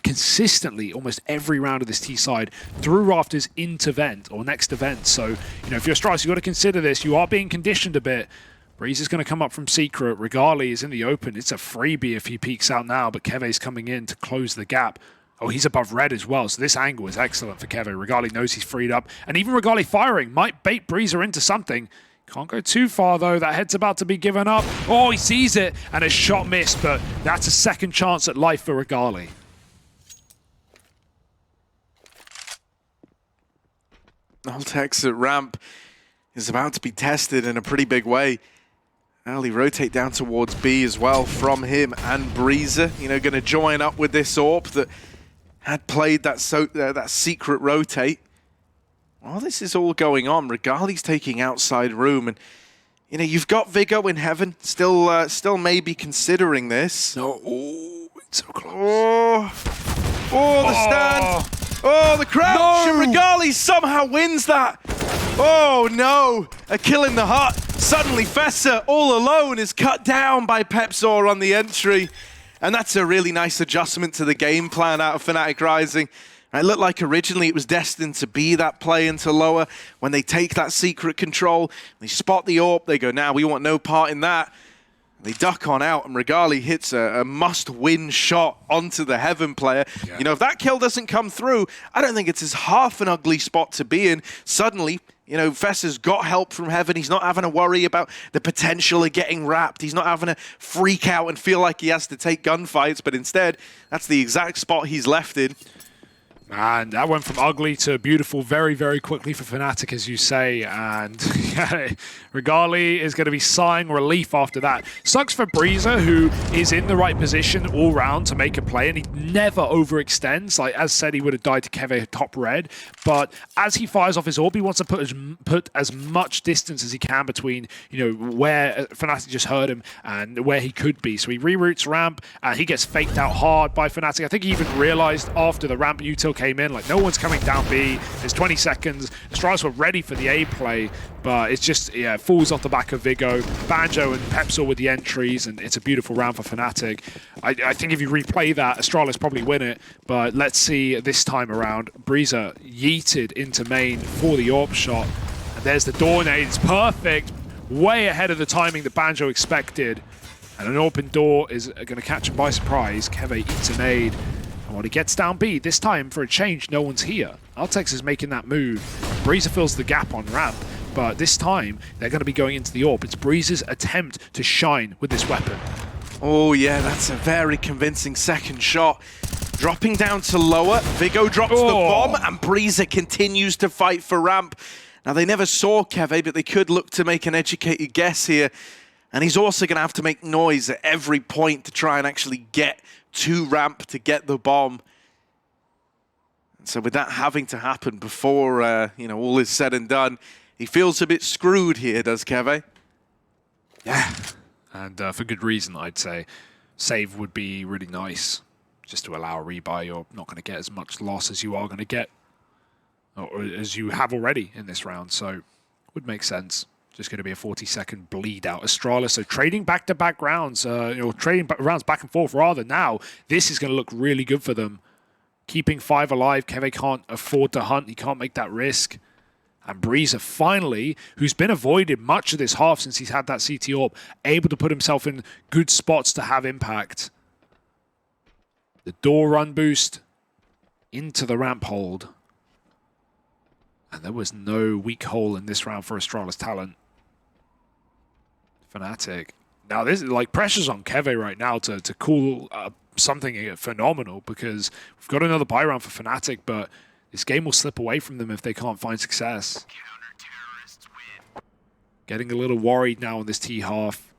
consistently almost every round of this T side through rafters into vent or next event. So, you know, if you're Astralis, you've got to consider this. You are being conditioned a bit. Breeze is going to come up from secret. Regali is in the open. It's a freebie if he peeks out now, but Keve's coming in to close the gap. Oh, he's above red as well, so this angle is excellent for Keve. Regali knows he's freed up, and even Regali firing might bait Breezer into something. Can't go too far, though. That head's about to be given up. Oh, he sees it, and a shot missed, but that's a second chance at life for Regali. Altex at ramp is about to be tested in a pretty big way. Early rotate down towards B as well from him and Breezer. You know, going to join up with this AWP that had played that secret rotate. While this is all going on, Regali's taking outside room, and you know you've got Vigo in heaven, still maybe considering this. No, oh, it's so close. Oh, the stand. Oh, the crouch, no! And Regali somehow wins that. Oh no, a kill in the hut. Suddenly Fessa, all alone, is cut down by Pepsor on the entry, and that's a really nice adjustment to the game plan out of Fnatic Rising. It looked like originally it was destined to be that play into lower. When they take that secret control, they spot the AWP, they go, now we want no part in that. They duck on out, and Regali hits a must-win shot onto the Heaven player. Yeah. You know, if that kill doesn't come through, I don't think it's as half an ugly spot to be in. Suddenly, you know, Fessa's got help from Heaven. He's not having to worry about the potential of getting wrapped. He's not having to freak out and feel like he has to take gunfights, but instead, that's the exact spot he's left in. And that went from ugly to beautiful very, very quickly for Fnatic, as you say. And Regali is going to be sighing relief after that. Sucks for Breezer, who is in the right position all round to make a play, and he never overextends. Like, as said, he would have died to Keve top red. But as he fires off his orb, he wants to put as much distance as he can between, where Fnatic just heard him and where he could be. So he reroutes ramp, and he gets faked out hard by Fnatic. I think he even realized after the ramp util came in, like, no one's coming down B. There's 20 seconds. Astralis were ready for the A play, but it's just, yeah, falls off the back of Vigo. Banjo and Pepsor with the entries, and it's a beautiful round for Fnatic. I think if you replay that, Astralis probably win it, but let's see this time around. Breezer yeeted into main for the AWP shot, and there's the door nade. It's perfect, way ahead of the timing that Banjo expected, and an open door is going to catch him by surprise. Keve eats a nade. And when he gets down B, this time for a change, no one's here. Altex is making that move. Breezer fills the gap on ramp, but this time they're going to be going into the AWP. It's Breezer's attempt to shine with this weapon. Oh yeah, that's a very convincing second shot. Dropping down to lower, Vigo drops the bomb, and Breezer continues to fight for ramp. Now, they never saw Keve, but they could look to make an educated guess here. And he's also going to have to make noise at every point to try and actually get to ramp to get the bomb. And so with that having to happen before, all is said and done, he feels a bit screwed here, does Keve? Yeah, and for good reason, I'd say. Save would be really nice, just to allow a rebuy. You're not going to get as much loss as you are going to get, or as you have already in this round, so would make sense. Just going to be a 40-second bleed out. Astralis, so trading back-to-back rounds, trading rounds back and forth rather now. This is going to look really good for them. Keeping 5 alive, Keve can't afford to hunt. He can't make that risk. And Breezer finally, who's been avoided much of this half since he's had that CT AWP, able to put himself in good spots to have impact. The door run boost into the ramp hold. And there was no weak hole in this round for Astralis Talent. Fnatic. Now, this is like pressure's on Keve right now to call something phenomenal, because we've got another buy round for Fnatic, but this game will slip away from them if they can't find success. Getting a little worried now in this T half.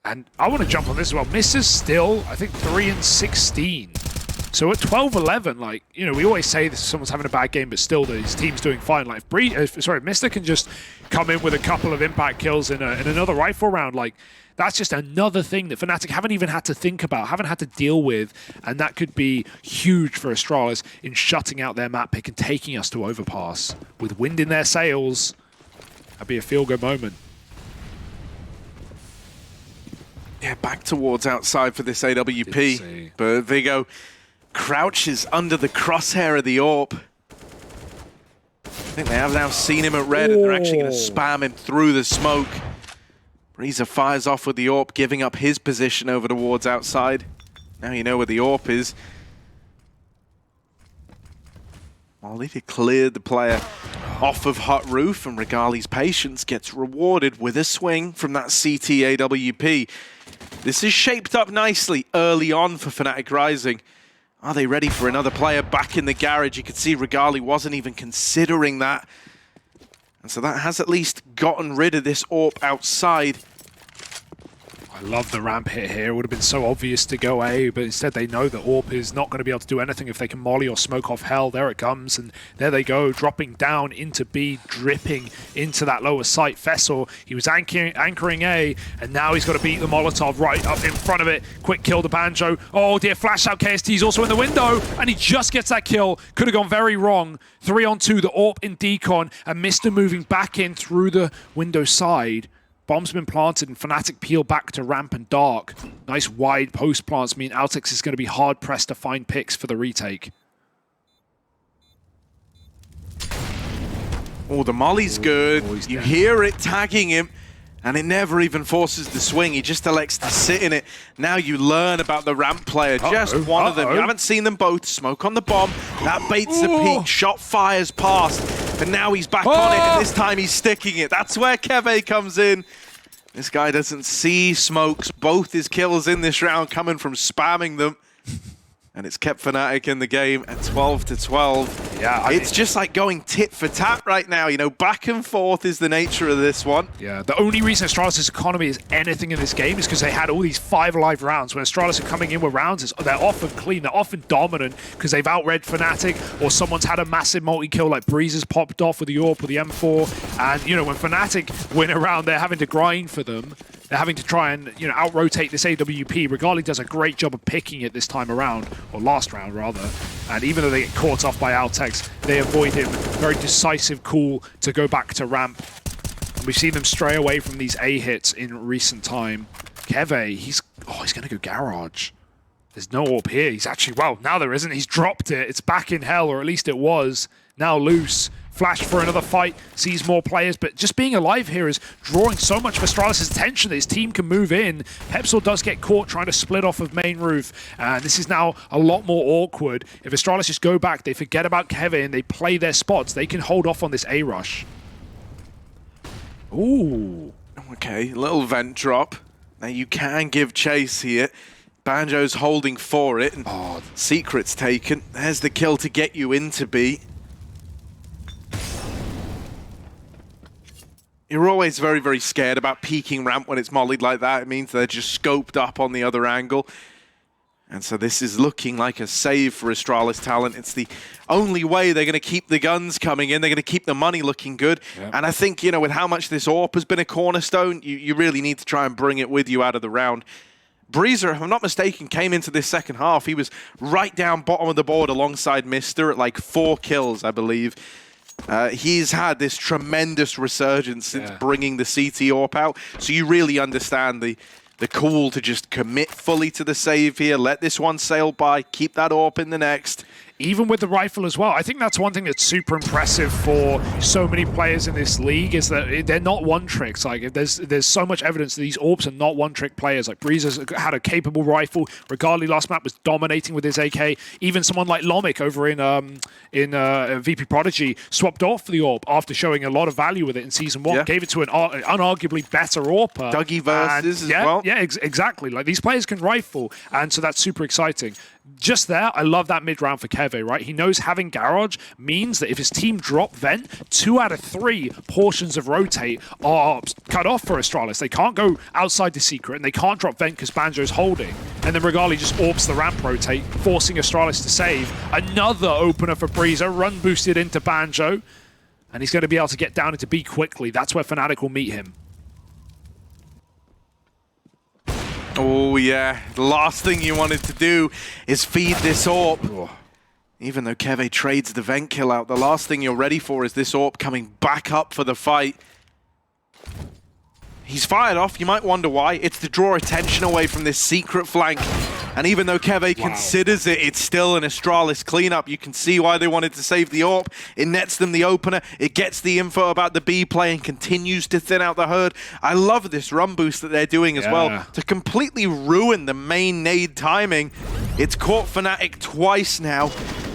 And I want to jump on this as well. Misses still, I think, 3-16. So at 12-11, like, we always say this, someone's having a bad game, but still his team's doing fine. Like, if Mister can just come in with a couple of impact kills in another rifle round, like, that's just another thing that Fnatic haven't even had to think about, haven't had to deal with, and that could be huge for Astralis in shutting out their map pick and taking us to overpass. With wind in their sails, that'd be a feel-good moment. Yeah, back towards outside for this AWP, but Vigo crouches under the crosshair of the AWP. I think they have now seen him at red, and they're actually going to spam him through the smoke. Breezer fires off with the AWP, giving up his position over towards outside. Now you know where the AWP is. Molly cleared the player off of Hut Roof, and Regali's patience gets rewarded with a swing from that CT AWP. This is shaped up nicely early on for Fnatic Rising. Are they ready for another player back in the garage? You could see Regali wasn't even considering that. And so that has at least gotten rid of this AWP outside. I love the ramp hit here. It would have been so obvious to go A, but instead they know that AWP is not going to be able to do anything if they can molly or smoke off hell. There it comes, and there they go, dropping down into B, dripping into that lower site. Fessel, he was anchoring A, and now he's got to beat the Molotov right up in front of it. Quick kill to Banjo. Oh dear, flash out. KST's also in the window, and he just gets that kill. Could have gone very wrong. 3-on-2, the AWP in decon, and Mister moving back in through the window side. Bomb's been planted, and Fnatic peel back to ramp and dark. Nice wide post plants mean Altex is going to be hard-pressed to find picks for the retake. Oh, the molly's good. You hear it tagging him, and it never even forces the swing. He just elects to sit in it. Now you learn about the ramp player. Just one of them. You haven't seen them both. Smoke on the bomb. That baits the peak. Shot fires past. And now he's back on it, and this time he's sticking it. That's where Keve comes in. This guy doesn't see smokes. Both his kills in this round coming from spamming them. And it's kept Fnatic in the game at 12-12. Yeah, it's just like going tit for tat right now. You know, back and forth is the nature of this one. Yeah, the only reason Astralis' economy is anything in this game is because they had all these 5 alive rounds. When Astralis are coming in with rounds, they're often clean, they're often dominant because they've outread Fnatic, or someone's had a massive multi-kill like Breeze has popped off with the AWP or the M4. And, you know, when Fnatic win a round, they're having to grind for them. They're having to try and, you know, out-rotate this AWP. Regali does a great job of picking it this time around, or last round rather. And even though they get caught off by Altex, they avoid him. Very decisive call to go back to ramp. And we've seen them stray away from these A hits in recent time. Keve, he's going to go garage. There's no AWP here. He's actually, well, now there isn't. He's dropped it. It's back in hell, or at least it was. Now loose. Flash for another fight, sees more players, but just being alive here is drawing so much of Astralis' attention that his team can move in. Pepsol does get caught trying to split off of main roof, and this is now a lot more awkward. If Astralis just go back, they forget about Kevin, they play their spots, they can hold off on this A rush. Ooh. Okay, little vent drop. Now you can give chase here. Banjo's holding for it, and Secret's taken. There's the kill to get you into B. You're always very, very scared about peeking ramp when it's mollied like that. It means they're just scoped up on the other angle. And so this is looking like a save for Astralis Talent. It's the only way they're going to keep the guns coming in. They're going to keep the money looking good. Yep. And I think, you know, with how much this AWP has been a cornerstone, you really need to try and bring it with you out of the round. Breezer, if I'm not mistaken, came into this second half. He was right down bottom of the board alongside Mister at like 4 kills, I believe. He's had this tremendous resurgence since bringing the CT AWP out, so you really understand the call to just commit fully to the save here, let this one sail by, keep that AWP in the next. Even with the rifle as well. I think that's one thing that's super impressive for so many players in this league is that they're not one-tricks. Like, there's so much evidence that these AWPs are not one-trick players. Like, Breeze has had a capable rifle. Regardless, last map was dominating with his AK. Even someone like Lomik over in VP Prodigy swapped off the AWP after showing a lot of value with it in Season 1. Gave it to an unarguably better AWPer. Dougie versus as well. Yeah, exactly. Like, these players can rifle, and so that's super exciting. Just there, I love that mid-round for Keve, right? He knows having Garage means that if his team drop Vent, 2 out of 3 portions of Rotate are cut off for Astralis. They can't go outside the Secret, and they can't drop Vent because Banjo's holding. And then Regali just AWPs the ramp Rotate, forcing Astralis to save. Another opener for Breezer, run boosted into Banjo, and he's going to be able to get down into B quickly. That's where Fnatic will meet him. Oh yeah, the last thing you wanted to do is feed this AWP. Even though Keve trades the vent kill out, the last thing you're ready for is this AWP coming back up for the fight. He's fired off, you might wonder why. It's to draw attention away from this secret flank. And even though Keve considers it, it's still an Astralis cleanup. You can see why they wanted to save the AWP. It nets them the opener. It gets the info about the B play and continues to thin out the herd. I love this run boost that they're doing as well to completely ruin the main nade timing. It's caught Fnatic twice now.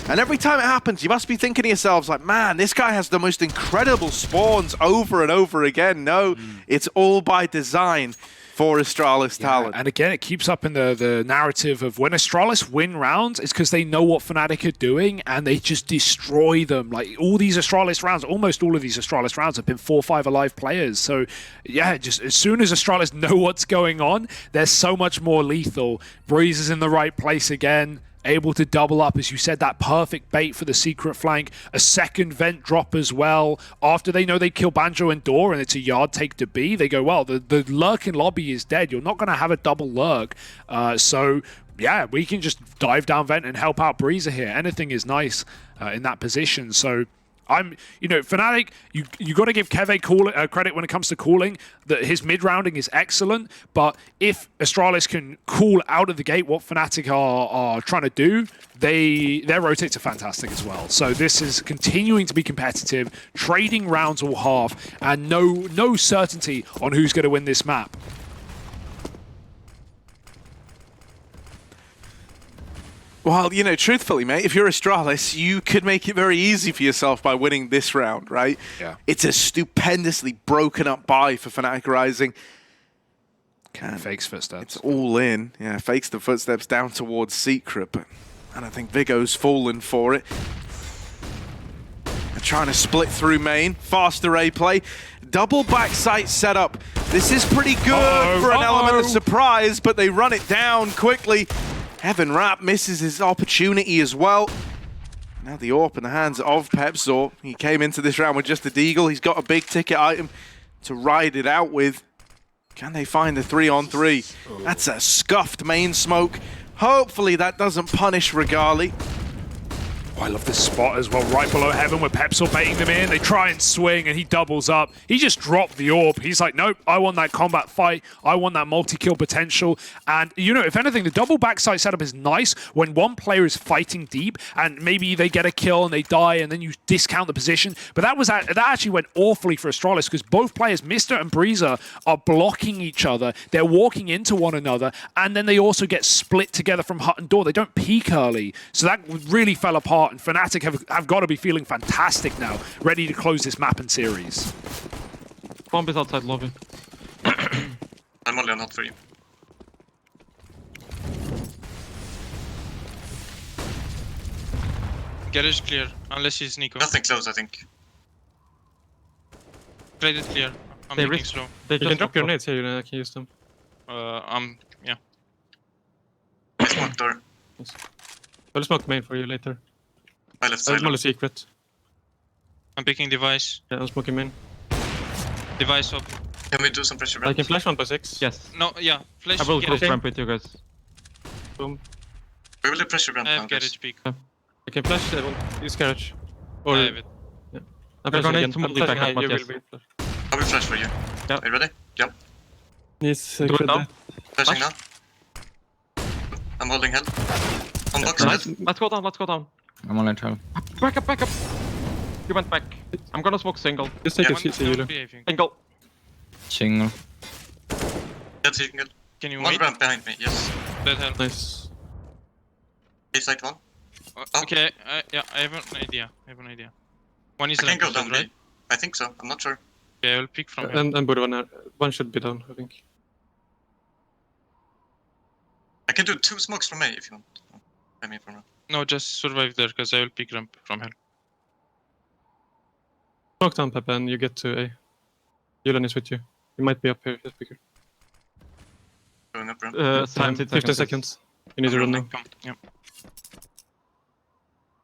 And every time it happens, you must be thinking to yourselves, like, man, this guy has the most incredible spawns over and over again. No, it's all by design for Astralis Talent. And again, it keeps up in the narrative of when Astralis win rounds, it's because they know what Fnatic are doing and they just destroy them. Like, all these Astralis rounds, almost all of these Astralis rounds have been 4 or 5 alive players. So, yeah, just as soon as Astralis know what's going on, they're so much more lethal. Breeze is in the right place again. Able to double up, as you said, that perfect bait for the secret flank. A second vent drop as well. After they know they kill Banjo and Door and it's a yard take to B, they go, well, the lurk in lobby is dead. You're not going to have a double lurk. So, yeah, we can just dive down vent and help out Breezer here. Anything is nice in that position. So, Fnatic, you got to give Keve credit when it comes to calling, that his mid-rounding is excellent, but if Astralis can call out of the gate what Fnatic are trying to do, their rotates are fantastic as well. So this is continuing to be competitive, trading rounds all half, and no certainty on who's going to win this map. Well, truthfully, mate, if you're Astralis, you could make it very easy for yourself by winning this round, right? Yeah. It's a stupendously broken up buy for Fnatic Rising. Fakes footsteps. It's all in. Yeah, fakes the footsteps down towards Secret, but I don't think Vigo's fallen for it. They're trying to split through main. Faster A play. Double backside setup. This is pretty good for an element of surprise, but they run it down quickly. Heaven Rap misses his opportunity as well. Now the AWP in the hands of Pepsor. He came into this round with just a deagle. He's got a big ticket item to ride it out with. Can they find the 3-on-3? That's a scuffed main smoke. Hopefully that doesn't punish Regali. Oh, I love this spot as well, right below Heaven with Pepsor baiting them in. They try and swing and he doubles up. He just dropped the AWP. He's like, nope, I want that combat fight. I want that multi-kill potential. And, you know, if anything, the double backside setup is nice when one player is fighting deep and maybe they get a kill and they die and then you discount the position. But that actually went awfully for Astralis because both players, Mr. and Breezer, are blocking each other. They're walking into one another and then they also get split together from hut and door. They don't peek early. So that really fell apart. And Fnatic have got to be feeling fantastic now, ready to close this map and series. Bomb is outside lobby. I'm only on hot for you. Garage clear, unless he's Nico. Nothing close, I think. Trade it clear. I'm They making risk- slow. You can drop grenades here, I can use them. Yeah. Smoke door. I'll smoke main for you later. I left I'll side. smell a secret. I'm picking device. Yeah, I'm smoking main. Device up. Can we do some pressure I rounds? can flash 1x6. Yes. No, yeah. Flash. I will garage. close ramp with you guys. Boom. We will do pressure round I now, have guys. garage peak. I can flash use garage. Or I have it. I'm We're flashing gonna again. need to I'm move the flashing back up, high, you Mattias. will be flash. I will flash for you. Yeah. Are you ready? Yep. Needs Do it now. Flashing now. I'm holding head. On box. Nice. Dead. Let's go down, let's go down. I'm on internal. Back up, back up. You went back. I'm gonna smoke single. Just take Yeah, a CC, Don't Yulo. be, I think. Single. Single. Dead, so you can get Can you one wait? ramp behind me. Yes. Dead hell. Nice. A side one. Okay, yeah, I have an idea. One is I can go left, down right? B. I think so. I'm not sure. Okay, I will pick from here. And Burvan, one should be down, I think. I can do 2 smokes from A if you want. I mean from A. No, just survive there, because I will pick ramp from hell. Smoke down, Pepe, and you get to A. Yulan is with you. He might be up here, just pick her. Going up ramp. 15 seconds. You need to run now. Come, yeah.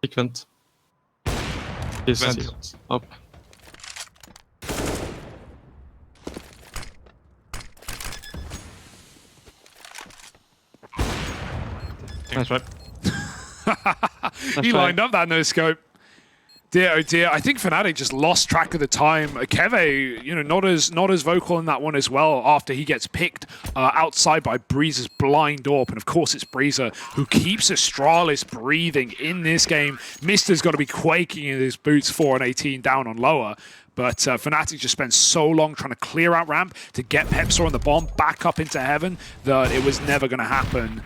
Peek vent. He's Vent. up. Nice, right? He lined up that no scope. Dear, oh dear. I think Fnatic just lost track of the time. Keve, you know, not as vocal in that one as well after he gets picked outside by Breezer's blind AWP. And of course, it's Breezer who keeps Astralis breathing in this game. Mister's got to be quaking in his boots 4-18 down on lower. But Fnatic just spent so long trying to clear out ramp to get Pepsor on the bomb back up into heaven that it was never going to happen.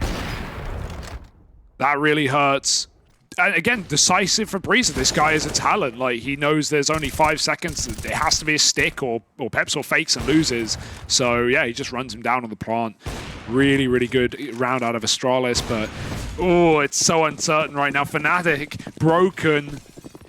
That really hurts. And again, decisive for Breezer. This guy is a talent. Like, he knows there's only 5 seconds. It has to be a stick or Pepsor fakes and loses. So, yeah, he just runs him down on the plant. Really, really good round out of Astralis. But, oh, it's so uncertain right now. Fnatic, broken,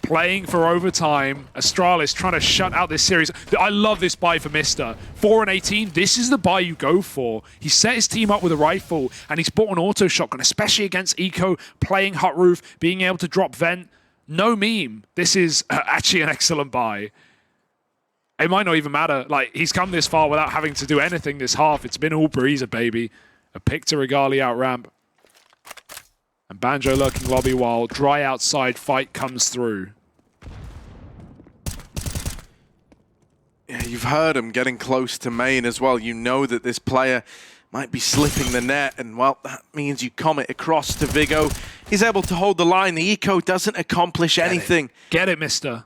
playing for overtime. Astralis trying to shut out this series. I love this buy for Mister. 4-18, this is the buy you go for. He set his team up with a rifle, and he's bought an auto shotgun, especially against Eco, playing hot roof, being able to drop vent. No meme. This is actually an excellent buy. It might not even matter. Like, he's come this far without having to do anything this half. It's been all Breezer, baby. A pick to Regali out ramp. And Banjo lurking lobby while dry outside fight comes through. Yeah, you've heard him getting close to main as well. You know that this player might be slipping the net, and well, that means you comet across to Vigo. He's able to hold the line. The eco doesn't accomplish anything. Get it, Mister.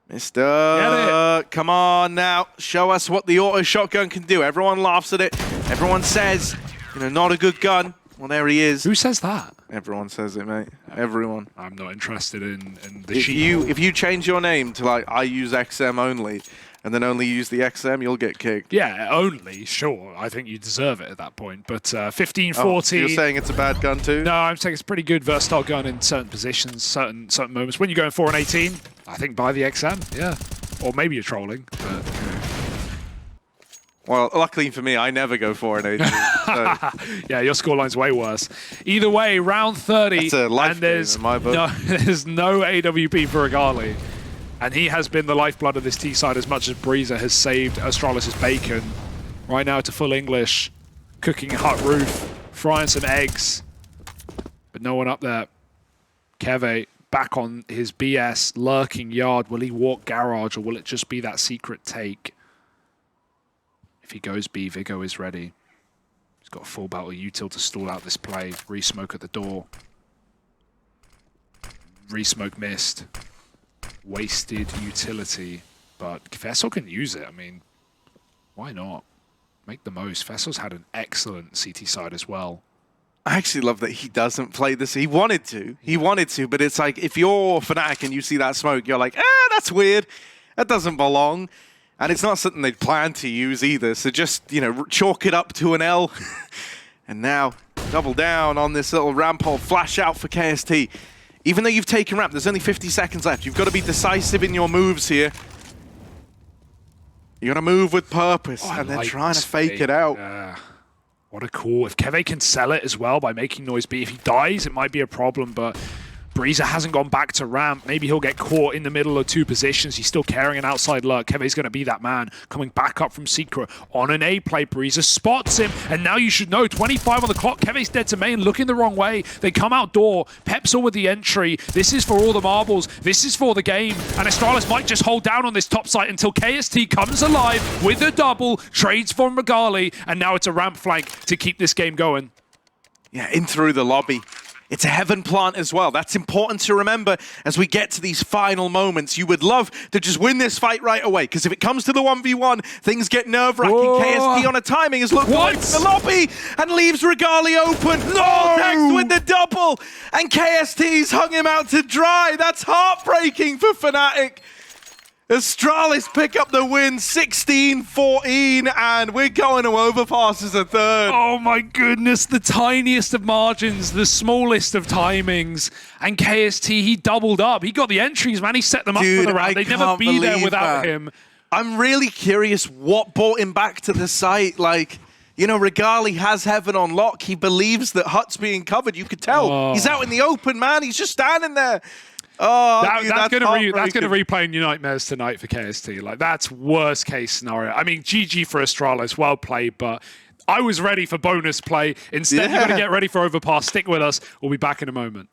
Mister, come on now. Show us what the auto shotgun can do. Everyone laughs at it. Everyone says, you know, not a good gun. Well, there he is. Who says that? Everyone says it, mate. Everyone. I'm not interested in the sheet. If you change your name to, like, I use XM only, and then only use the XM, you'll get kicked. Yeah, only, sure. I think you deserve it at that point. But 15-14... you're saying it's a bad gun too? No, I'm saying it's a pretty good versatile gun in certain positions, certain moments. When you're going 4 and 18, I think buy the XM, yeah. Or maybe you're trolling, but... Well, luckily for me, I never go 4 and 18. So. Yeah, your scoreline's way worse. Either way, round 30, That's a life and there's game in my book. there's no AWP for Regali. And he has been the lifeblood of this T side as much as Breezer has saved Astralis' bacon. Right now to full English, cooking hut roof, frying some eggs, but no one up there. Keve back on his BS, lurking yard. Will he walk garage or will it just be that secret take? If he goes B, Vigo is ready. He's got a full battle util to stall out this play. Re-smoke at the door. Re-smoke missed. Wasted utility, but Vessel can use it. I mean, why not? Make the most. Vessel's had an excellent CT side as well. I actually love that he doesn't play this. He wanted to, but it's like if you're Fnatic and you see that smoke, you're like, that's weird. That doesn't belong. And it's not something they'd plan to use either. So just, you know, chalk it up to an L. And now double down on this little ramp hole. Flash out for KST. Even though you've taken ramp, there's only 50 seconds left. You've got to be decisive in your moves here. You got to move with purpose, and they're trying to fake it out. What a call. If Keve can sell it as well by making noise B, if he dies, it might be a problem, but Breezer hasn't gone back to ramp. Maybe he'll get caught in the middle of 2 positions. He's still carrying an outside lurk. Keve's going to be that man coming back up from Secret on an A play. Breezer spots him, and now you should know, 25 on the clock. Keve's dead to main, looking the wrong way. They come outdoor. Pepsel with the entry. This is for all the marbles. This is for the game. And Astralis might just hold down on this top site until KST comes alive with a double, trades from Regali, and now it's a ramp flank to keep this game going. Yeah, in through the lobby. It's a heaven plant as well. That's important to remember as we get to these final moments. You would love to just win this fight right away, because if it comes to the 1v1, things get nerve-wracking. KST on a timing has looked away from the lobby and leaves Regali open. No! Next with the double, and KST's hung him out to dry. That's heartbreaking for Fnatic. Astralis pick up the win, 16-14, and we're going to overpass as a third. Oh my goodness, the tiniest of margins, the smallest of timings, and KST, he doubled up. He got the entries, man. He set them up for the round. They'd never be there without him. I'm really curious what brought him back to the site. Like, you know, Regali has heaven on lock. He believes that Hut's being covered. You could tell. He's out in the open, man. He's just standing there. Oh, that's going to replay in your nightmares tonight for KST. Like, that's worst case scenario. I mean, GG for Astralis, well played, but I was ready for bonus play. Instead, you're going to get ready for overpass. Stick with us. We'll be back in a moment.